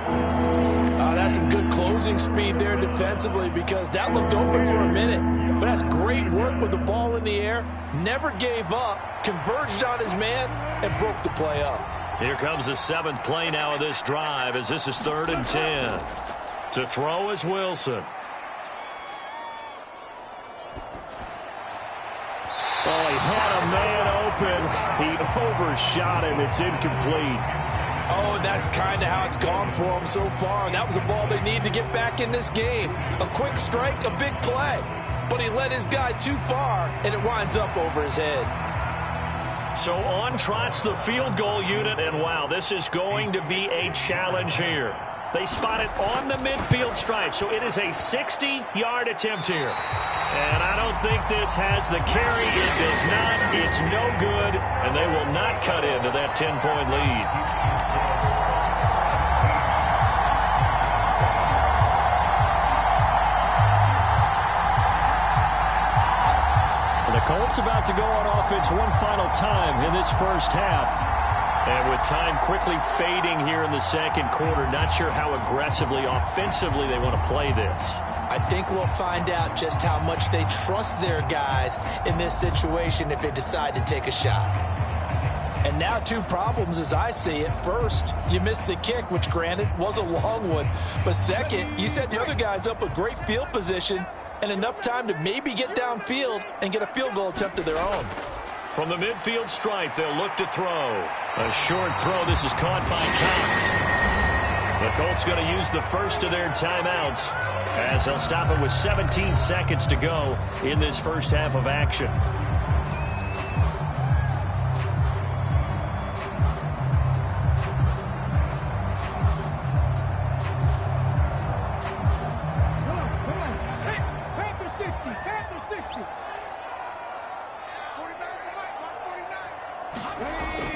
That's some good closing speed there defensively because that looked open for a minute. But that's great work with the ball in the air. Never gave up, converged on his man, and broke the play up. Here comes the 7th play now of this drive as this is 3rd and 10. To throw is Wilson. Oh, he had a man open. He overshot him. It's incomplete. Oh, and that's kind of how it's gone for him so far. That was a ball they need to get back in this game. A quick strike, a big play. But he led his guy too far, and it winds up over his head. So on trots the field goal unit, and wow, this is going to be a challenge here. They spot it on the midfield stripe, so it is a 60-yard attempt here. And I don't think this has the carry. It does not. It's no good, and they will not cut into that 10-point lead. The Colts about to go on offense one final time in this first half. And with time quickly fading here in the 2nd quarter, not sure how aggressively, offensively they want to play this. I think we'll find out just how much they trust their guys in this situation if they decide to take a shot. And now 2 problems as I see it. First, you missed the kick, which granted was a long one. But second, you set the other guys up with great field position and enough time to maybe get downfield and get a field goal attempt of their own. From the midfield stripe, they'll look to throw. A short throw. This is caught by Cox. The Colts going to use the first of their timeouts as they'll stop it with 17 seconds to go in this first half of action.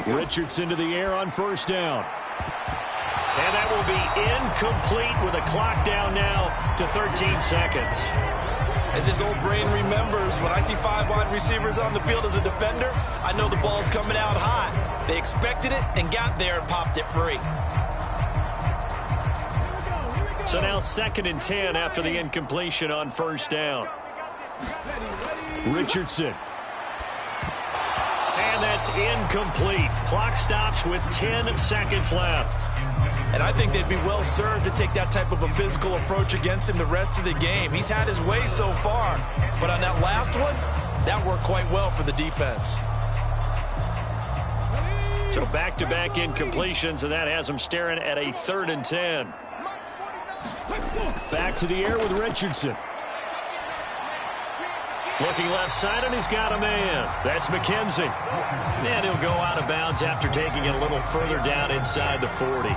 Richardson to the air on 1st down. And that will be incomplete with a clock down now to 13 seconds. As his old brain remembers, when I see 5 wide receivers on the field as a defender, I know the ball's coming out hot. They expected it and got there and popped it free. So now 2nd and 10 after the incompletion on 1st down. Richardson. And that's incomplete. Clock stops with 10 seconds left. And I think they'd be well served to take that type of a physical approach against him the rest of the game. He's had his way so far. But on that last one, that worked quite well for the defense. So back-to-back incompletions, and that has them staring at a 3rd and 10. Back to the air with Richardson. Looking left side, and he's got a man. That's McKenzie. And he'll go out of bounds after taking it a little further down inside the 40.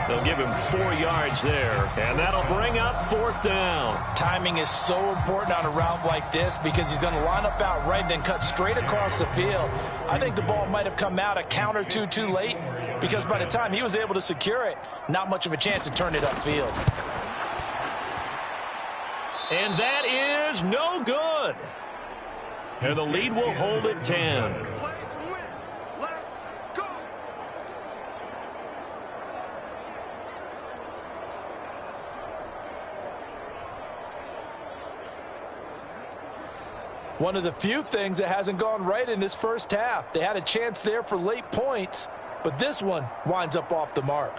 They'll give him 4 yards there, and that'll bring up 4th down. Timing is so important on a route like this because he's going to line up out right, then cut straight across the field. I think the ball might have come out a count or two too late because by the time he was able to secure it, not much of a chance to turn it upfield. And that is no good. And the lead will hold at 10. One of the few things that hasn't gone right in this first half. They had a chance there for late points, but this one winds up off the mark.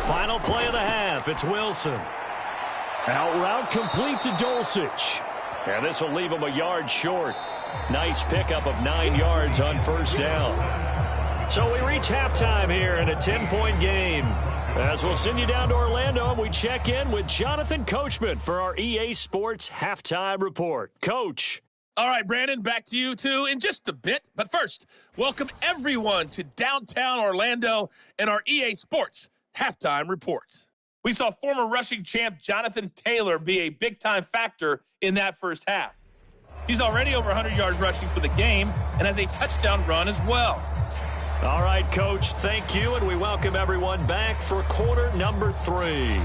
Final play of the half. It's Wilson. Out route complete to Dulcich. And this will leave him a yard short. Nice pickup of 9 yards on first down. So we reach halftime here in a 10-point game. As we'll send you down to Orlando, and we check in with Jonathan Coachman for our EA Sports Halftime Report. Coach. All right, Brandon, back to you, too, in just a bit. But first, welcome everyone to downtown Orlando and our EA Sports Halftime Report. We saw former rushing champ Jonathan Taylor be a big-time factor in that first half. He's already over 100 yards rushing for the game and has a touchdown run as well. All right, Coach, thank you, and we welcome everyone back for quarter number 3.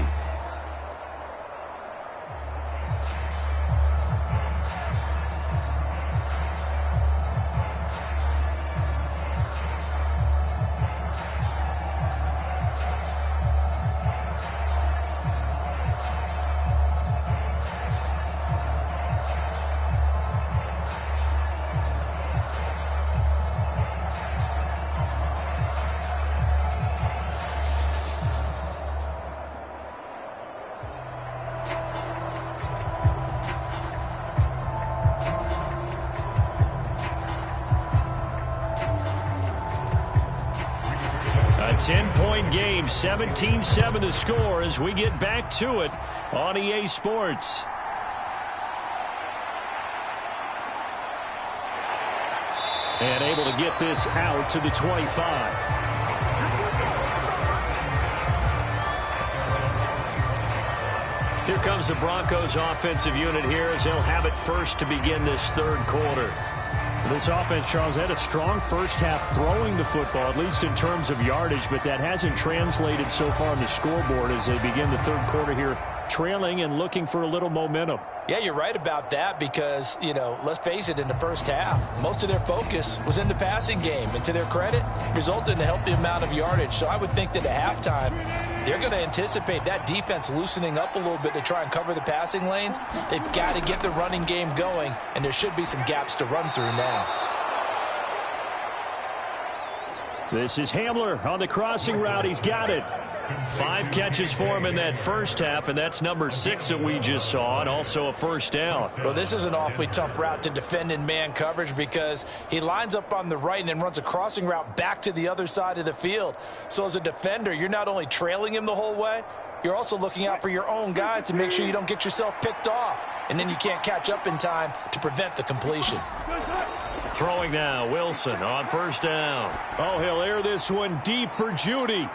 A 10-point game, 17-7 the score as we get back to it on EA Sports. And able to get this out to the 25. Here comes the Broncos offensive unit here as they'll have it first to begin this third quarter. This offense, Charles, had a strong first half throwing the football, at least in terms of yardage, but that hasn't translated so far on the scoreboard as they begin the third quarter here, trailing and looking for a little momentum. Yeah, you're right about that because, let's face it, in the first half, most of their focus was in the passing game. And to their credit, resulted in a healthy amount of yardage. So I would think that at halftime, they're going to anticipate that defense loosening up a little bit to try and cover the passing lanes. They've got to get the running game going, and there should be some gaps to run through now. This is Hamler on the crossing route. He's got it. 5 catches for him in that first half, and that's number 6 that we just saw, and also a first down. Well, this is an awfully tough route to defend in man coverage because he lines up on the right and then runs a crossing route back to the other side of the field. So as a defender, you're not only trailing him the whole way, you're also looking out for your own guys to make sure you don't get yourself picked off. And then you can't catch up in time to prevent the completion. Throwing now, Wilson on first down. Oh, he'll air this one deep for Judy.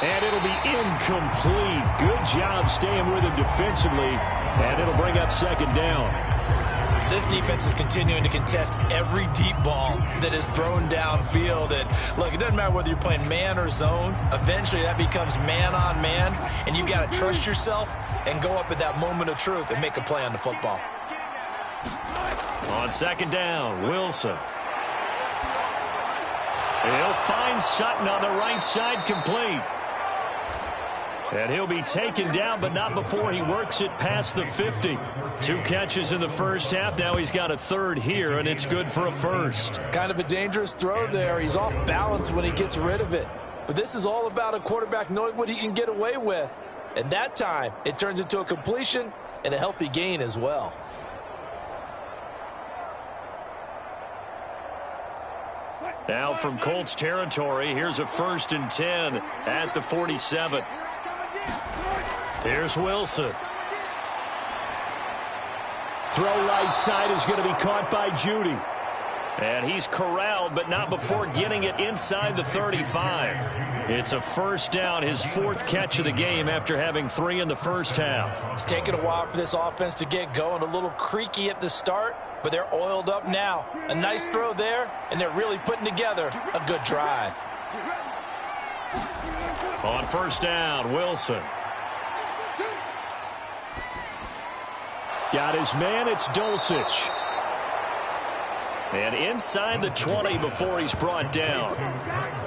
And it'll be incomplete. Good job staying with him defensively. And it'll bring up second down. This defense is continuing to contest every deep ball that is thrown downfield. And look, it doesn't matter whether you're playing man or zone. Eventually that becomes man on man. And you've got to trust yourself and go up at that moment of truth and make a play on the football. On second down, Wilson. He'll find Sutton on the right side, complete. And he'll be taken down, but not before he works it past the 50. 2 catches in the first half. Now he's got a third here, and it's good for a first. Kind of a dangerous throw there. He's off balance when he gets rid of it. But this is all about a quarterback knowing what he can get away with. And that time, it turns into a completion and a healthy gain as well. Now from Colts territory, here's a 1st and 10 at the 47. Here's Wilson. Throw right side is going to be caught by Judy. And he's corralled, but not before getting it inside the 35. It's a first down, his 4th catch of the game after having 3 in the first half. It's taken a while for this offense to get going. A little creaky at the start, but they're oiled up now. A nice throw there, and they're really putting together a good drive. On first down, Wilson. Got his man, it's Dulcich. And inside the 20 before he's brought down.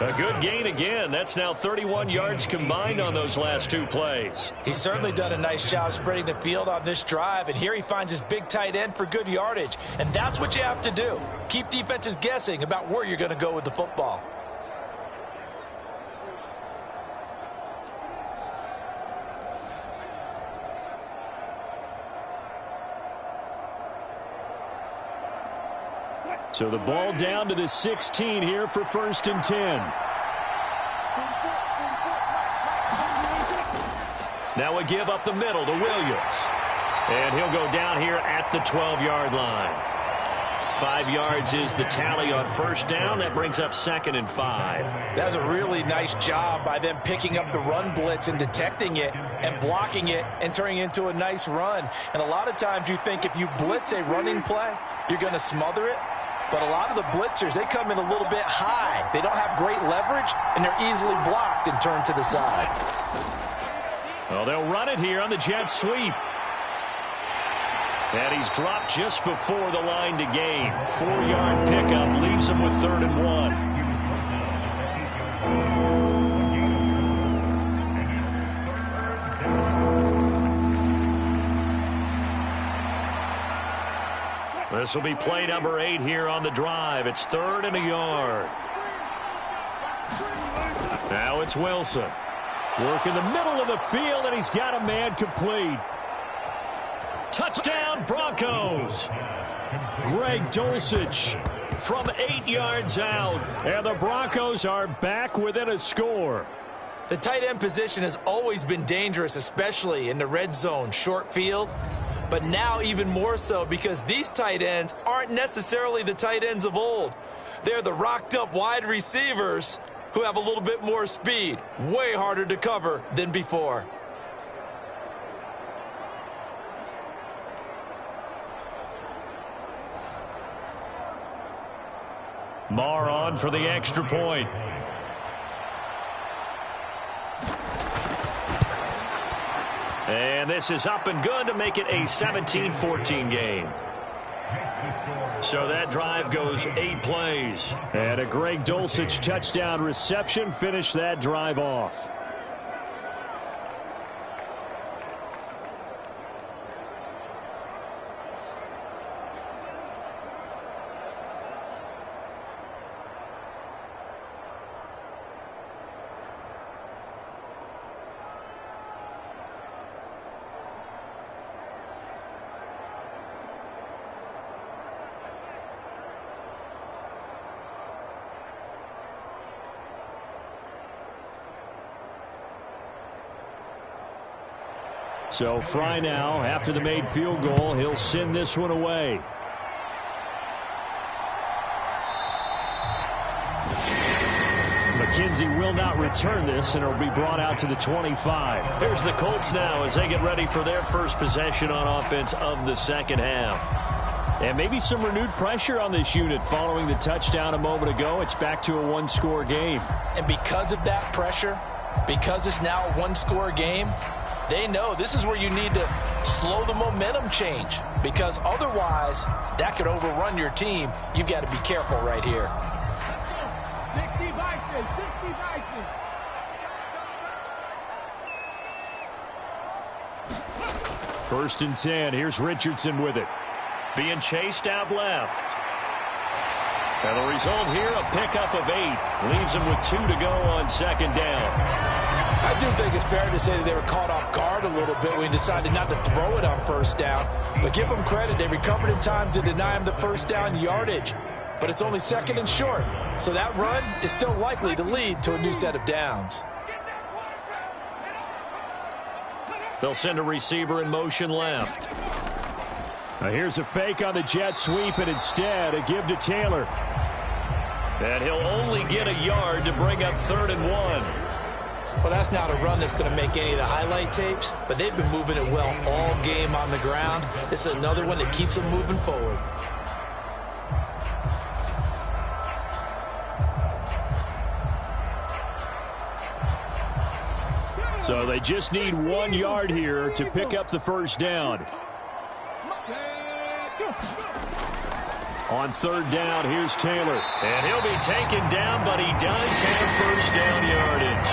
A good gain again. That's now 31 yards combined on those last 2 plays. He's certainly done a nice job spreading the field on this drive, and here he finds his big tight end for good yardage. And that's what you have to do. Keep defenses guessing about where you're going to go with the football. So the ball down to the 16 here for 1st and 10. Now a give up the middle to Williams. And he'll go down here at the 12-yard line. 5 yards is the tally on first down. That brings up 2nd and 5. That's a really nice job by them picking up the run blitz and detecting it and blocking it and turning it into a nice run. And a lot of times you think if you blitz a running play, you're going to smother it. But a lot of the blitzers, they come in a little bit high. They don't have great leverage, and they're easily blocked and turned to the side. Well, they'll run it here on the jet sweep. And he's dropped just before the line to gain. 4-yard pickup leaves him with 3rd and 1. This will be play number 8 here on the drive. It's 3rd and a yard. Now it's Wilson. Work in the middle of the field, and he's got a man complete. Touchdown, Broncos. Greg Dulcich from 8 yards out. And the Broncos are back within a score. The tight end position has always been dangerous, especially in the red zone, short field. But now even more so because these tight ends aren't necessarily the tight ends of old. They're the rocked-up wide receivers who have a little bit more speed. Way harder to cover than before. Marr on for the extra point. And this is up and good to make it a 17-14 game. So that drive goes 8 plays. And a Greg Dulcich touchdown reception finished that drive off. So Fry now, after the made field goal, he'll send this one away. McKenzie will not return this, and it'll be brought out to the 25. Here's the Colts now as they get ready for their first possession on offense of the second half. And maybe some renewed pressure on this unit following the touchdown a moment ago. It's back to a one-score game. And because of that pressure, because it's now a one-score game, they know this is where you need to slow the momentum change, because otherwise that could overrun your team. You've got to be careful right here. 60 vices, 60 vices. First and 10. Here's Richardson with it. Being chased out left. And the result here, a pickup of 8. Leaves him with 2 to go on second down. I do think it's fair to say that they were caught off guard a little bit when he decided not to throw it on first down. But give them credit. They recovered in time to deny him the first down yardage. But it's only second and short. So that run is still likely to lead to a new set of downs. They'll send a receiver in motion left. Now here's a fake on the jet sweep, and instead a give to Taylor. And he'll only get a yard to bring up 3rd and 1. Well, that's not a run that's going to make any of the highlight tapes, but they've been moving it well all game on the ground. This is another one that keeps them moving forward. So they just need 1 yard here to pick up the first down. On third down, here's Taylor. And he'll be taken down, but he does have first down yardage.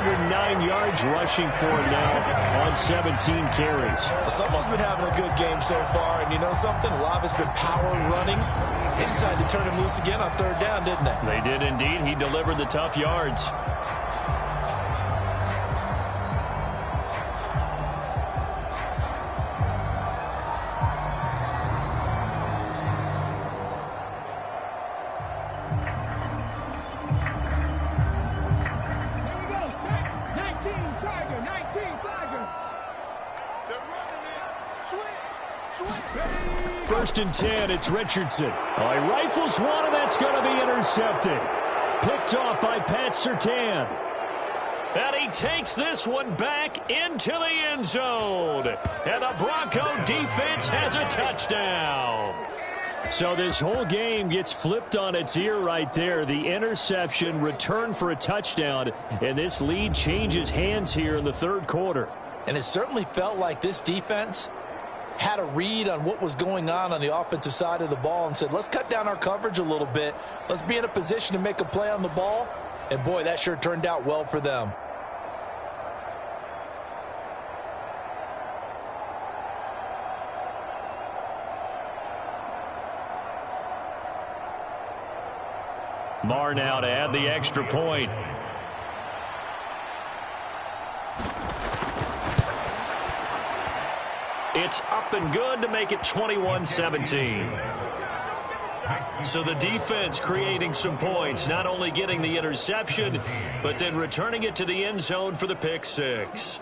109 yards rushing for him now on 17 carries. Well, someone's been having a good game so far, and you know something? A lot of it's been power running. They decided to turn him loose again on third down, didn't they? They did indeed. He delivered the tough yards. First and 10, it's Richardson. Oh, he rifles one, and that's going to be intercepted. Picked off by Pat Surtain. And he takes this one back into the end zone. And the Bronco defense has a touchdown. So this whole game gets flipped on its ear right there. The interception, return for a touchdown, and this lead changes hands here in the third quarter. And it certainly felt like this defense had a read on what was going on the offensive side of the ball and said, let's cut down our coverage a little bit. Let's be in a position to make a play on the ball. And, boy, that sure turned out well for them. Marr now to add the extra point. It's up and good to make it 21-17. So the defense creating some points, not only getting the interception, but then returning it to the end zone for the pick six.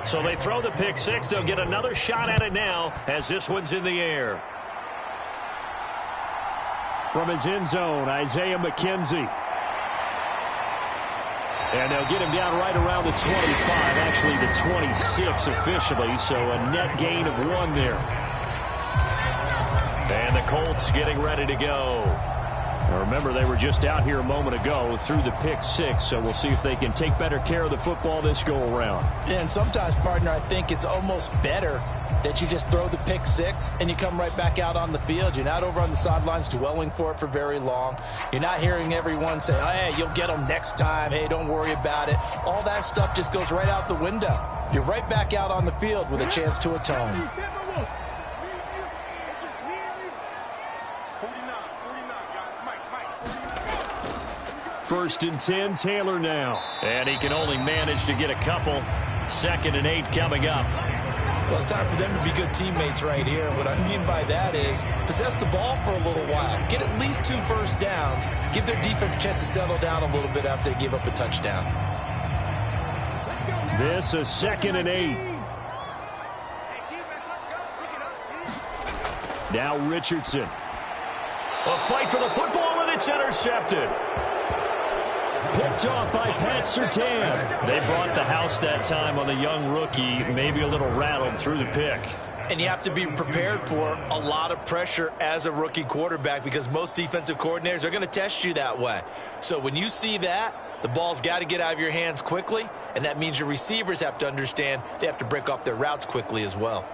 So they throw the pick six. They'll get another shot at it now as this one's in the air. From his end zone, Isaiah McKenzie. And they'll get him down right around the 25, actually the 26 officially, so a net gain of 1 there. And the Colts getting ready to go. Now remember, they were just out here a moment ago through the pick six, so we'll see if they can take better care of the football this go-around. Yeah, and sometimes, partner, I think it's almost better that you just throw the pick six and you come right back out on the field. You're not over on the sidelines dwelling for it for very long. You're not hearing everyone say, oh, hey, you'll get them next time. Hey, don't worry about it. All that stuff just goes right out the window. You're right back out on the field with a chance to atone. First and 10, Taylor now. And he can only manage to get a couple. 2nd and 8 coming up. Well, it's time for them to be good teammates right here. What I mean by that is possess the ball for a little while. Get at least 2 first downs. Give their defense a chance to settle down a little bit after they give up a touchdown. This is 2nd and 8. Now Richardson. A fight for the football, and it's intercepted. Picked off by Pat Surtain. They brought the house that time on the young rookie, maybe a little rattled through the pick. And you have to be prepared for a lot of pressure as a rookie quarterback because most defensive coordinators are going to test you that way. So when you see that, the ball's got to get out of your hands quickly, and that means your receivers have to understand they have to break off their routes quickly as well.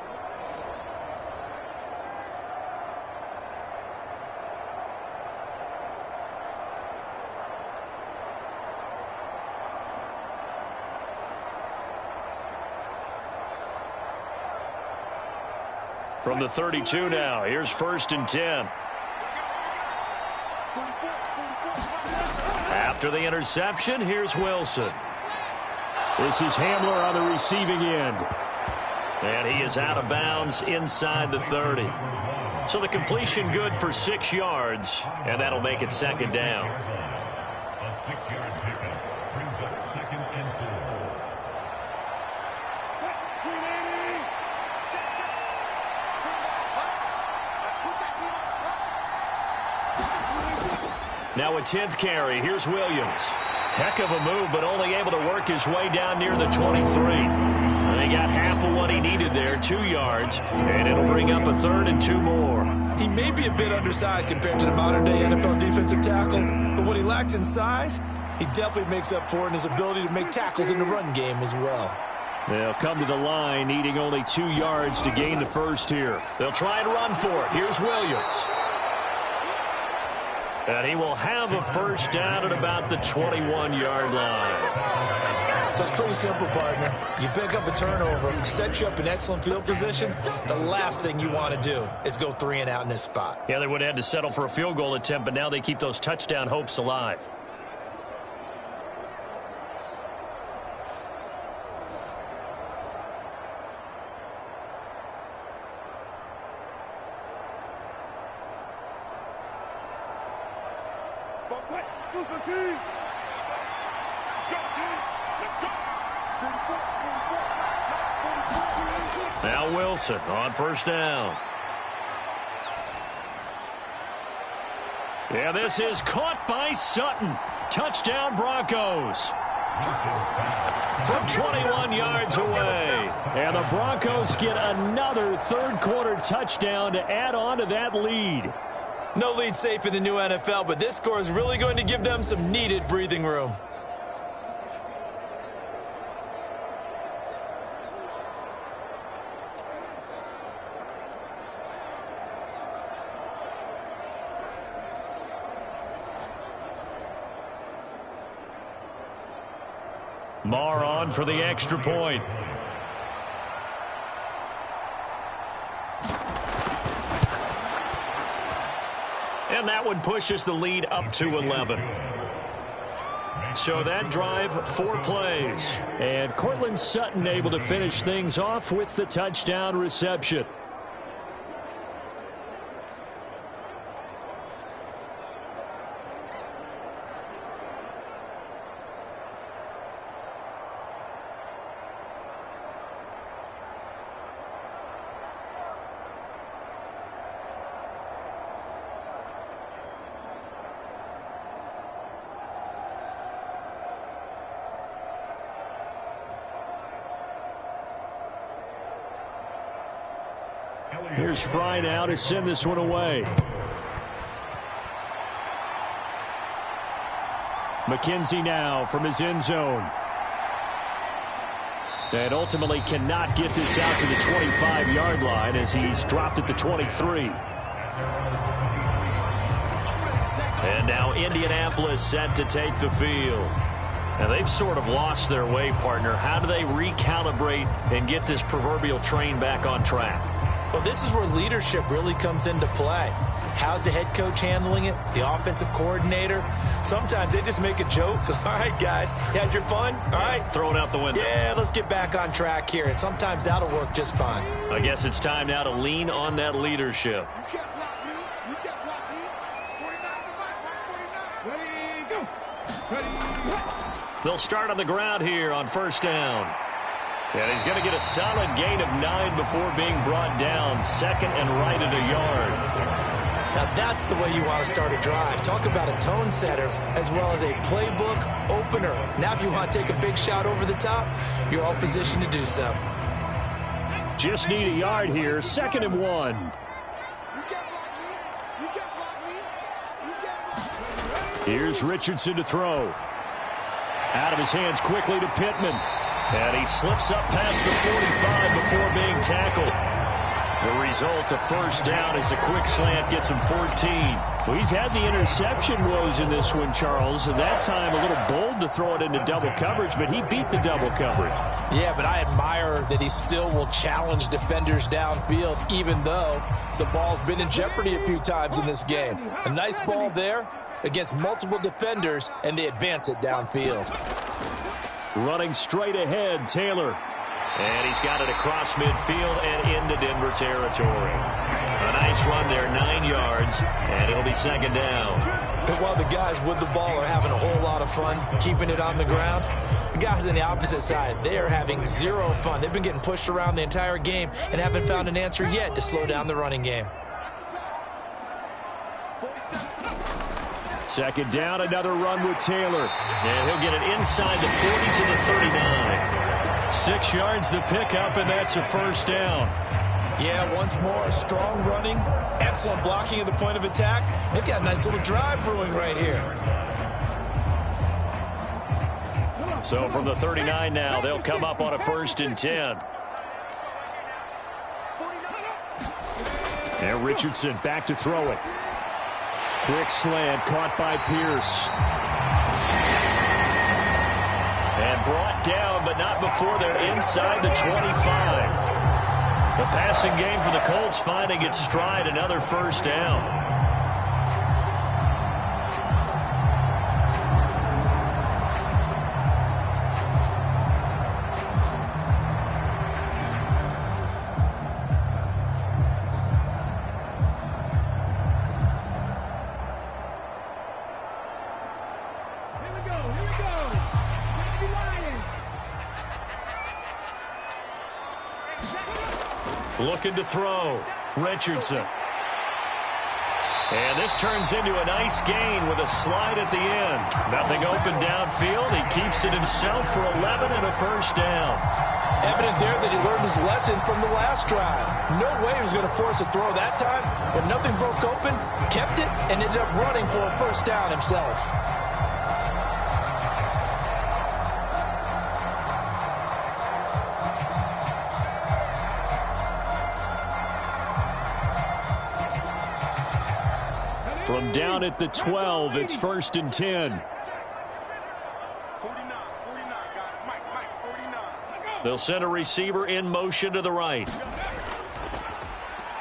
From the 32 now, here's 1st and 10. After the interception, here's Wilson. This is Hamler on the receiving end. And he is out of bounds inside the 30. So the completion good for 6 yards, and that'll make it second down. A 6-yard pickup brings up 2nd and 4. Now a 10th carry. Here's Williams. Heck of a move, but only able to work his way down near the 23. And he got half of what he needed there, 2 yards, and it'll bring up a 3rd and 2 more. He may be a bit undersized compared to the modern-day NFL defensive tackle, but what he lacks in size, he definitely makes up for in his ability to make tackles in the run game as well. They'll come to the line, needing only 2 yards to gain the first here. They'll try and run for it. Here's Williams. And he will have a first down at about the 21-yard line. So it's pretty simple, partner. You pick up a turnover, set you up in excellent field position. The last thing you want to do is go 3 and out in this spot. Yeah, they would have had to settle for a field goal attempt, but now they keep those touchdown hopes alive. Now Wilson on first down. Yeah, this is caught by Sutton. Touchdown Broncos. From 21 yards away. And the Broncos get another third-quarter touchdown to add on to that lead. No lead safe in the new NFL, but this score is really going to give them some needed breathing room. Marr on for the extra point. And that one pushes the lead up to 11. So that drive, 4 plays. And Cortland Sutton able to finish things off with the touchdown reception. Here's Fry now to send this one away. McKenzie now from his end zone. And ultimately cannot get this out to the 25-yard line as he's dropped at the 23. And now Indianapolis set to take the field. Now they've sort of lost their way, partner. How do they recalibrate and get this proverbial train back on track? Well, this is where leadership really comes into play. How's the head coach handling it? The offensive coordinator? Sometimes they just make a joke. All right, guys, you had your fun? All right. Throw it out the window. Yeah, let's get back on track here. And sometimes that'll work just fine. I guess it's time now to lean on that leadership. You can't block me. You can't block me. 49 to 49. Ready, go. Ready. They'll start on the ground here on first down. And he's going to get a solid gain of 9 before being brought down. Second and right at a yard. Now that's the way you want to start a drive. Talk about a tone setter as well as a playbook opener. Now if you want to take a big shot over the top, you're all positioned to do so. Just need a yard here. 2nd and 1. You can't block me. You can't block me. You can't block me. Here's Richardson to throw. Out of his hands quickly to Pittman. And he slips up past the 45 before being tackled. The result, a first down as a quick slant gets him 14. Well, he's had the interception woes in this one, Charles. And that time a little bold to throw it into double coverage, but he beat the double coverage. Yeah, but I admire that he still will challenge defenders downfield, even though the ball's been in jeopardy a few times in this game. A nice ball there against multiple defenders, and they advance it downfield. Running straight ahead, Taylor. And he's got it across midfield and into Denver territory. A nice run there, 9 yards, and it'll be second down. And while the guys with the ball are having a whole lot of fun keeping it on the ground, the guys on the opposite side, they are having zero fun. They've been getting pushed around the entire game and haven't found an answer yet to slow down the running game. Second down, another run with Taylor. And he'll get it inside the 40 to the 39. 6 yards the pickup, and that's a first down. Yeah, once more, strong running, excellent blocking at the point of attack. They've got a nice little drive brewing right here. So from the 39 now, they'll come up on a 1st and 10. And Richardson back to throw it. Quick slant caught by Pierce. And brought down, but not before they're inside the 25. The passing game for the Colts finding its stride, another first down. Looking to throw. Richardson. And this turns into a nice gain with a slide at the end. Nothing open downfield. He keeps it himself for 11 and a first down. Evident there that he learned his lesson from the last drive. No way he was going to force a throw that time, but nothing broke open, kept it, and ended up running for a first down himself. From down at the 12, it's 1st and 10. 49, guys. Mike, 49. They'll send a receiver in motion to the right.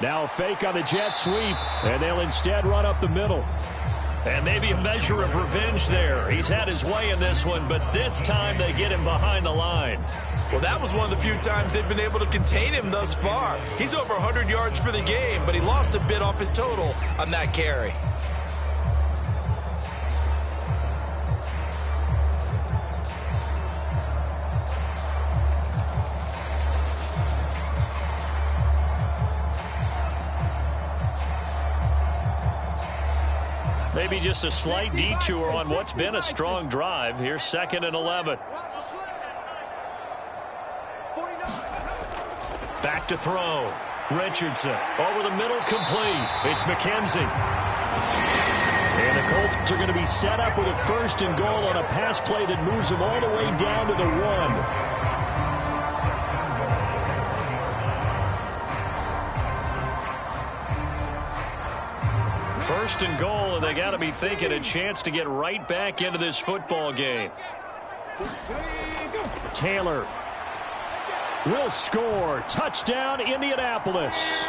Now a fake on the jet sweep, and they'll instead run up the middle. And maybe a measure of revenge there. He's had his way in this one, but this time they get him behind the line. Well, that was one of the few times they've been able to contain him thus far. He's over 100 yards for the game, but he lost a bit off his total on that carry. Maybe just a slight detour on what's been a strong drive. Here's 2nd and 11. Back to throw. Richardson over the middle, complete. It's McKenzie. And the Colts are going to be set up with a 1st and goal on a pass play that moves them all the way down to the 1. 1st and goal, and they got to be thinking a chance to get right back into this football game. Taylor will score. Touchdown, Indianapolis.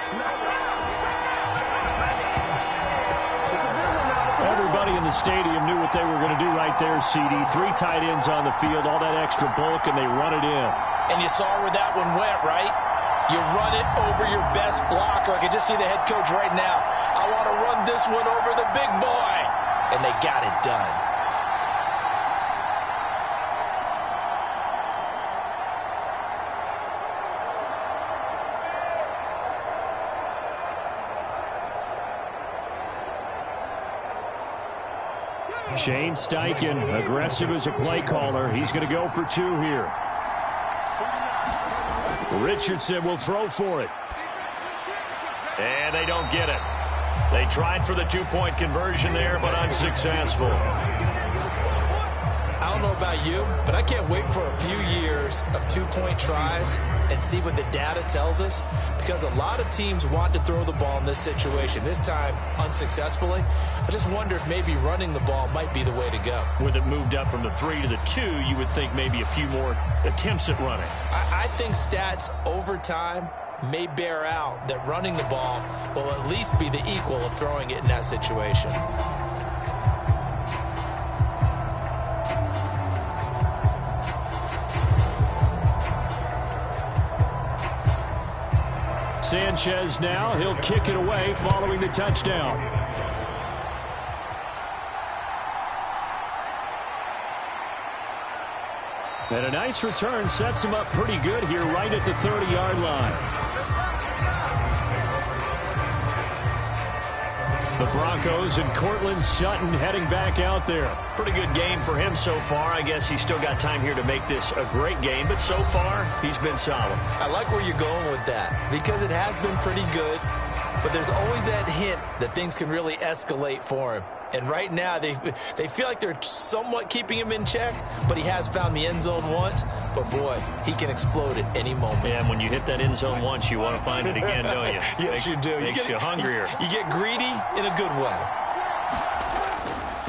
Everybody in the stadium knew what they were going to do right there, CD. 3 tight ends on the field, all that extra bulk, and they run it in. And you saw where that one went, right? You run it over your best blocker. I can just see the head coach right now. I want to run this one over the big boy. And they got it done. Shane Steichen, aggressive as a play caller. He's going to go for 2 here. Richardson will throw for it. And they don't get it. They tried for the 2-point conversion there, but unsuccessful. I don't know about you, but I can't wait for a few years of 2-point tries and see what the data tells us, because a lot of teams want to throw the ball in this situation. This time, unsuccessfully. I just wonder if maybe running the ball might be the way to go. With it moved up from the 3 to the 2, you would think maybe a few more attempts at running. I think stats over time may bear out that running the ball will at least be the equal of throwing it in that situation. Sanchez now. He'll kick it away following the touchdown. And a nice return sets him up pretty good here right at the 30-yard line. The Broncos and Cortland Sutton heading back out there. Pretty good game for him so far. I guess he's still got time here to make this a great game, but so far he's been solid. I like where you're going with that because it has been pretty good, but there's always that hint that things can really escalate for him. And right now, they feel like they're somewhat keeping him in check, but he has found the end zone once. But, boy, he can explode at any moment. Yeah, and when you hit that end zone once, you want to find it again, don't you? Yes, you do. Makes you hungrier. You get greedy in a good way.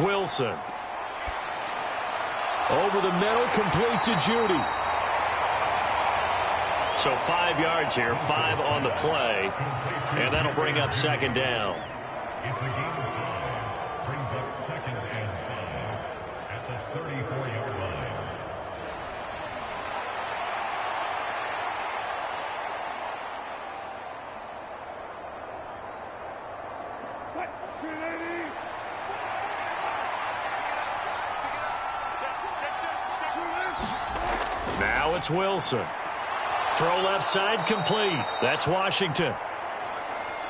Wilson. Over the middle, complete to Judy. So 5 yards here, 5 on the play, and that'll bring up second down. It's a game of 5. Brings up second and 5 at the 34-yard line. Now it's Wilson. Throw left side complete. That's Washington.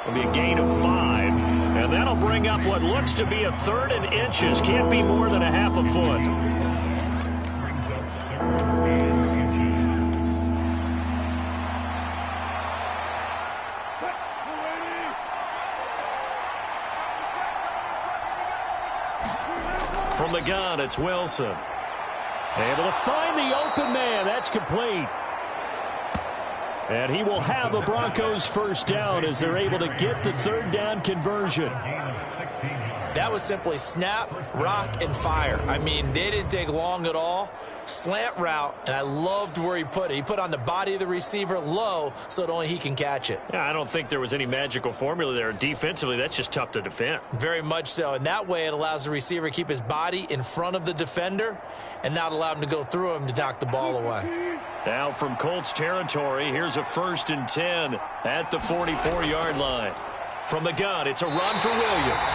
It'll be a gain of 5. And that'll bring up what looks to be a 3rd and inches. Can't be more than a half a foot. Brings up 3rd and inches. From the gun, it's Wilson. Able to find the open man. That's complete. And he will have a Broncos first down as they're able to get the 3rd down conversion. That was simply snap, rock, and fire. I mean, they didn't take long at all. Slant route, and I loved where he put it. He put on the body of the receiver low so that only he can catch it. Yeah, I don't think there was any magical formula there. Defensively, that's just tough to defend. Very much so. And that way it allows the receiver to keep his body in front of the defender and not allow him to go through him to knock the ball away. Now from Colts territory, here's a 1st and 10 at the 44-yard line. From the gun, it's a run for Williams.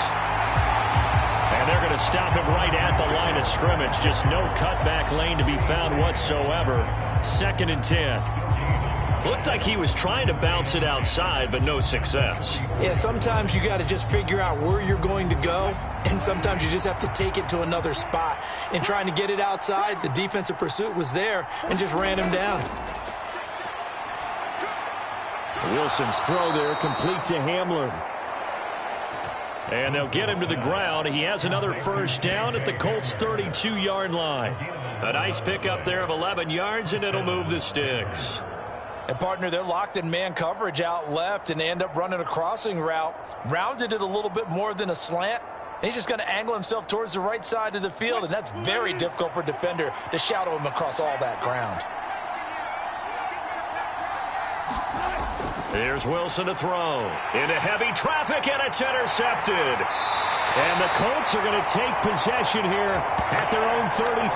And they're going to stop him right at the line of scrimmage. Just no cutback lane to be found whatsoever. 2nd and 10. Looked like he was trying to bounce it outside, but no success. Yeah, sometimes you got to just figure out where you're going to go, and sometimes you just have to take it to another spot. In trying to get it outside, the defensive pursuit was there and just ran him down. Wilson's throw there complete to Hamler. And they'll get him to the ground. He has another first down at the Colts' 32-yard line. A nice pickup there of 11 yards, and it'll move the sticks. And, partner, they're locked in man coverage out left, and they end up running a crossing route. Rounded it a little bit more than a slant. And he's just going to angle himself towards the right side of the field, and that's very difficult for a defender to shadow him across all that ground. Here's Wilson to throw. Into heavy traffic, and it's intercepted. And the Colts are going to take possession here at their own 33.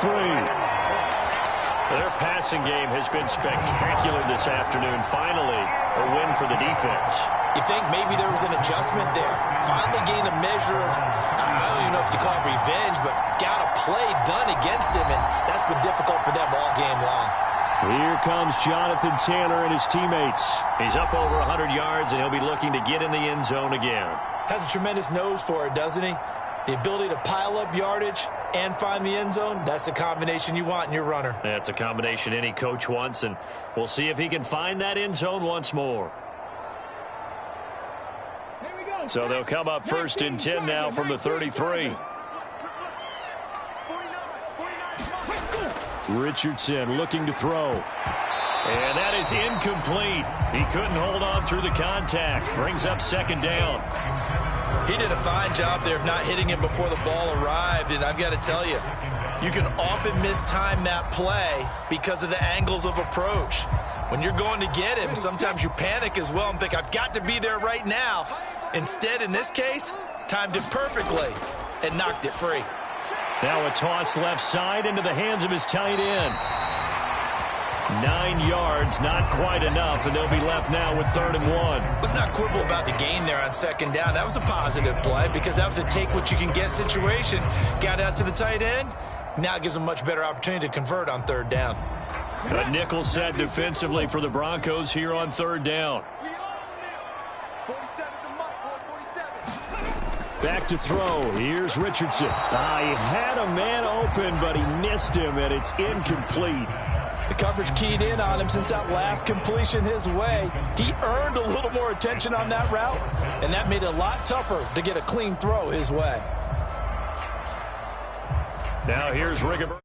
Their passing game has been spectacular this afternoon. Finally, a win for the defense. You think maybe there was an adjustment there. Finally gained a measure of, I don't even know if you call it revenge, but got a play done against him, and that's been difficult for them all game long. Here comes Jonathan Taylor and his teammates. He's up over 100 yards, and he'll be looking to get in the end zone again. Has a tremendous nose for it, doesn't he? The ability to pile up yardage and find the end zone, that's the combination you want in your runner. That's a combination any coach wants, and we'll see if he can find that end zone once more. So they'll come up 1st and 10 now from the 33. Richardson looking to throw. And that is incomplete. He couldn't hold on through the contact. Brings up 2nd down. He did a fine job there of not hitting him before the ball arrived, and I've got to tell you, you can often mistime that play because of the angles of approach. When you're going to get him, sometimes you panic as well and think, I've got to be there right now. Instead, in this case, timed it perfectly and knocked it free. Now a toss left side into the hands of his tight end. 9 yards, not quite enough, and they'll be left now with 3rd and 1. Let's not quibble about the gain there on 2nd down. That was a positive play because that was a take-what-you-can-get situation. Got out to the tight end. Now it gives them a much better opportunity to convert on 3rd down. A nickel set defensively for the Broncos here on 3rd down. Back to throw. Here's Richardson. He had a man open, but he missed him, and it's incomplete. The coverage keyed in on him since that last completion his way. He earned a little more attention on that route, and that made it a lot tougher to get a clean throw his way. Now here's Rigobert.